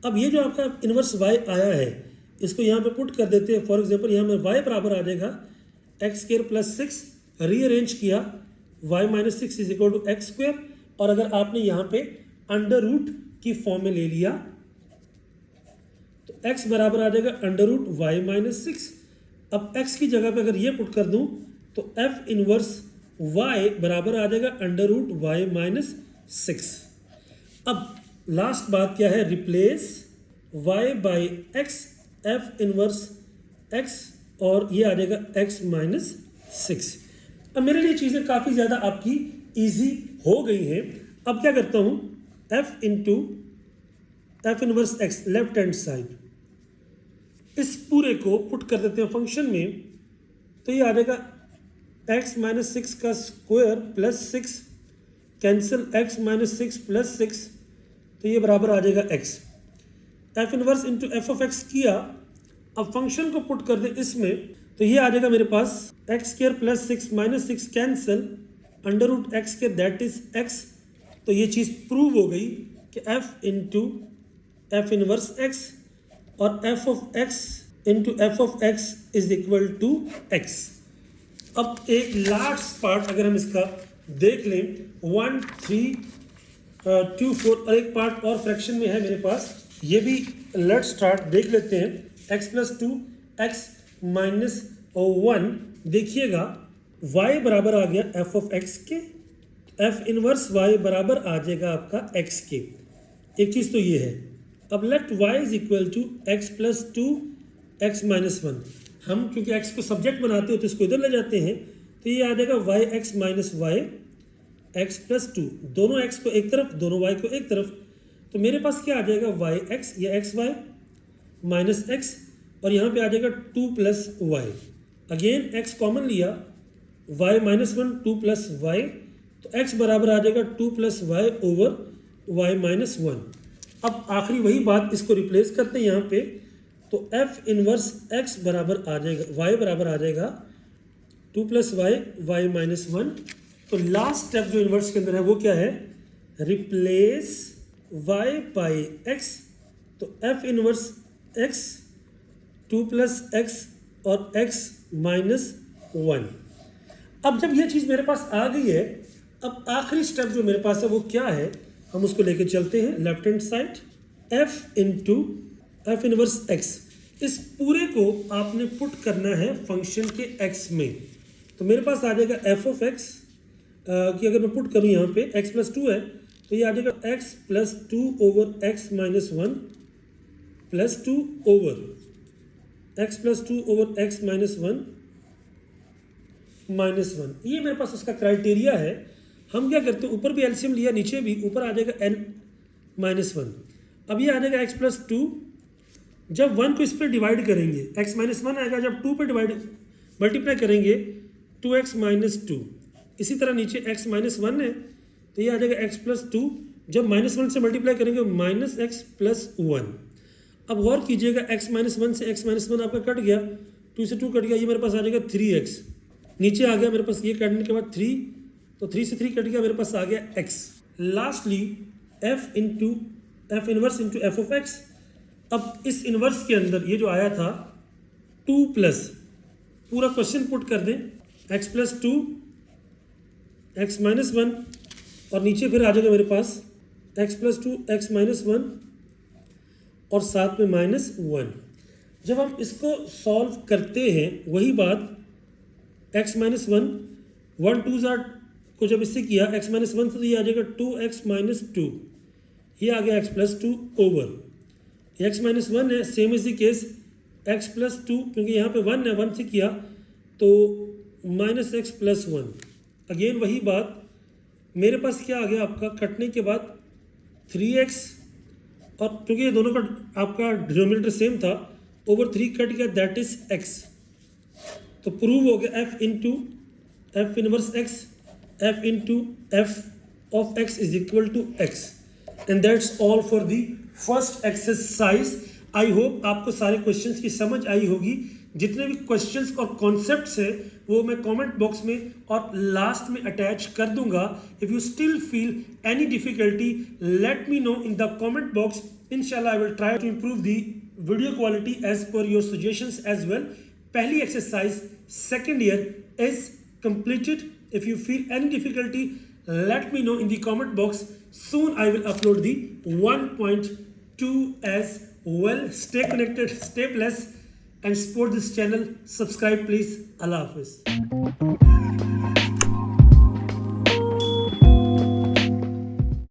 अब ये जो आपका इनवर्स y आया है इसको यहाँ पे पुट कर देते हैं। फॉर एग्जांपल यहाँ में y बराबर आ जाएगा एक्स स्क्वायर प्लस 6, रीअरेंज किया y minus 6 is equal to x square, और अगर आपने यहाँ पे अंडर रूट की फॉर्म में ले लिया तो x बराबर आ जाएगा under root y minus six. अब x की जगह पे अगर ये पुट कर दूं तो f इनवर्स y बराबर आ जाएगा under root y minus six. अब लास्ट बात क्या है, replace y by x, f inverse x और ये आ जाएगा x माइनस सिक्स। अब मेरे लिए चीज़ें काफ़ी ज़्यादा आपकी ईजी हो गई हैं। अब क्या करता हूँ, f into F inverse x left hand side, इस पूरे को पुट कर देते हैं फंक्शन में, तो ये आ जाएगा x माइनस सिक्स का square plus six, cancel x minus six plus six, तो ये बराबर आ जाएगा x। F inverse into F of x किया, अब फंक्शन को पुट कर दे इसमें, तो ये आ जाएगा मेरे पास X square plus six minus six cancel under root X square that is X. तो ये चीज़ प्रूव हो गई कि F into F inverse X और F of X into F of x is equal to x. अब एक लास्ट पार्ट अगर हम इसका देख लें, 1 3 2 4 और एक पार्ट और फ्रैक्शन में है मेरे पास, ये भी लेट स्टार्ट देख लेते हैं। X plus two x minus one, देखिएगा y बराबर आ गया एफ ऑफ एक्स के, एफ इनवर्स y बराबर आ जाएगा आपका x के। एक चीज़ तो ये है। अब let y is equal to x plus two x minus one, हम क्योंकि x को सब्जेक्ट बनाते हो तो इसको इधर ले जाते हैं, तो ये आ जाएगा y x minus y x plus two, दोनों x को एक तरफ दोनों y को एक तरफ, तो मेरे पास क्या आ जाएगा y एक्स या एक्स वाई माइनस एक्स, और यहाँ पे आ जाएगा two plus y, again x common लिया, y minus one two plus y, तो x बराबर आ जाएगा two plus y over y minus one. अब आखिरी वही बात, इसको रिप्लेस करते हैं यहाँ पे, तो f इनवर्स x बराबर आ जाएगा y बराबर आ जाएगा two plus y minus one. तो लास्ट स्टेप जो इनवर्स के अंदर है वो क्या है, रिप्लेस y बाई x, तो f inverse x two plus x और x माइनस वन। अब जब ये चीज़ मेरे पास आ गई है, अब आखिरी स्टेप जो मेरे पास है वो क्या है, हम उसको लेके चलते हैं left hand side, f into F inverse x, इस पूरे को आपने पुट करना है फंक्शन के x में, तो मेरे पास आ जाएगा एफ ऑफ एक्स कि अगर मैं पुट करूँ यहाँ पे x प्लस टू है, तो ये आ जाएगा x plus two over x minus one plus two over x plus two over x minus one, ये मेरे पास उसका क्राइटेरिया है। हम क्या करते हैं, ऊपर भी एलसीएम लिया नीचे भी, ऊपर आ जाएगा n माइनस वन, अब ये आ जाएगा x प्लस टू, जब वन को इस पर डिवाइड करेंगे x माइनस वन आएगा, जब टू पे डिवाइड मल्टीप्लाई करेंगे टू एक्स माइनस टू, इसी तरह नीचे x माइनस वन है, तो ये आ जाएगा x प्लस टू, जब माइनस वन से मल्टीप्लाई करेंगे माइनस एक्स प्लस वन। अब गौर कीजिएगा x माइनस वन से x माइनस वन आपका कट गया, टू से टू कट गया, ये मेरे पास आ जाएगा 3x, नीचे आ गया मेरे पास ये काटने के बाद 3, तो 3 से 3 कट गया, मेरे पास आ गया x। Lastly f into F inverse into F of x. अब इस इनवर्स के अंदर ये जो आया था 2 प्लस, पूरा क्वेश्चन पुट कर दें, x plus two x minus one, और नीचे फिर आ जाएगा मेरे पास x plus two x minus one और साथ में माइनस वन। जब हम इसको सॉल्व करते हैं वही बात, x minus one, one to ज़ार को जब इससे किया x माइनस वन से, तो ये आ जाएगा 2x माइनस टू, ये आ गया x plus two over x minus one है, same is the case x plus two, क्योंकि यहाँ पे वन है, वन से किया तो minus x plus one, again वही बात, मेरे पास क्या आ गया आपका कटने के बाद 3x, और क्योंकि ये दोनों का आपका डिनोमिनेटर सेम था, ओवर 3 कट गया दैट इज x। तो प्रूव हो गया f into F inverse x, f into F of x is equal to x, and that's all for the first exercise. I hope आपको सारे क्वेश्चंस की समझ आई होगी। जितने भी क्वेश्चंस और कॉन्सेप्ट्स हैं वो मैं कमेंट बॉक्स में और लास्ट में अटैच कर दूंगा। If you still feel any difficulty let me know in the comment box. इंशाल्लाह I will try to improve the video quality as per your suggestions as well. पहली exercise second year is completed. If you feel any difficulty let me know in the comment box. Soon I will upload the 1.2 as well, stay connected, stay blessed and support this channel. Subscribe please. Allah Hafiz.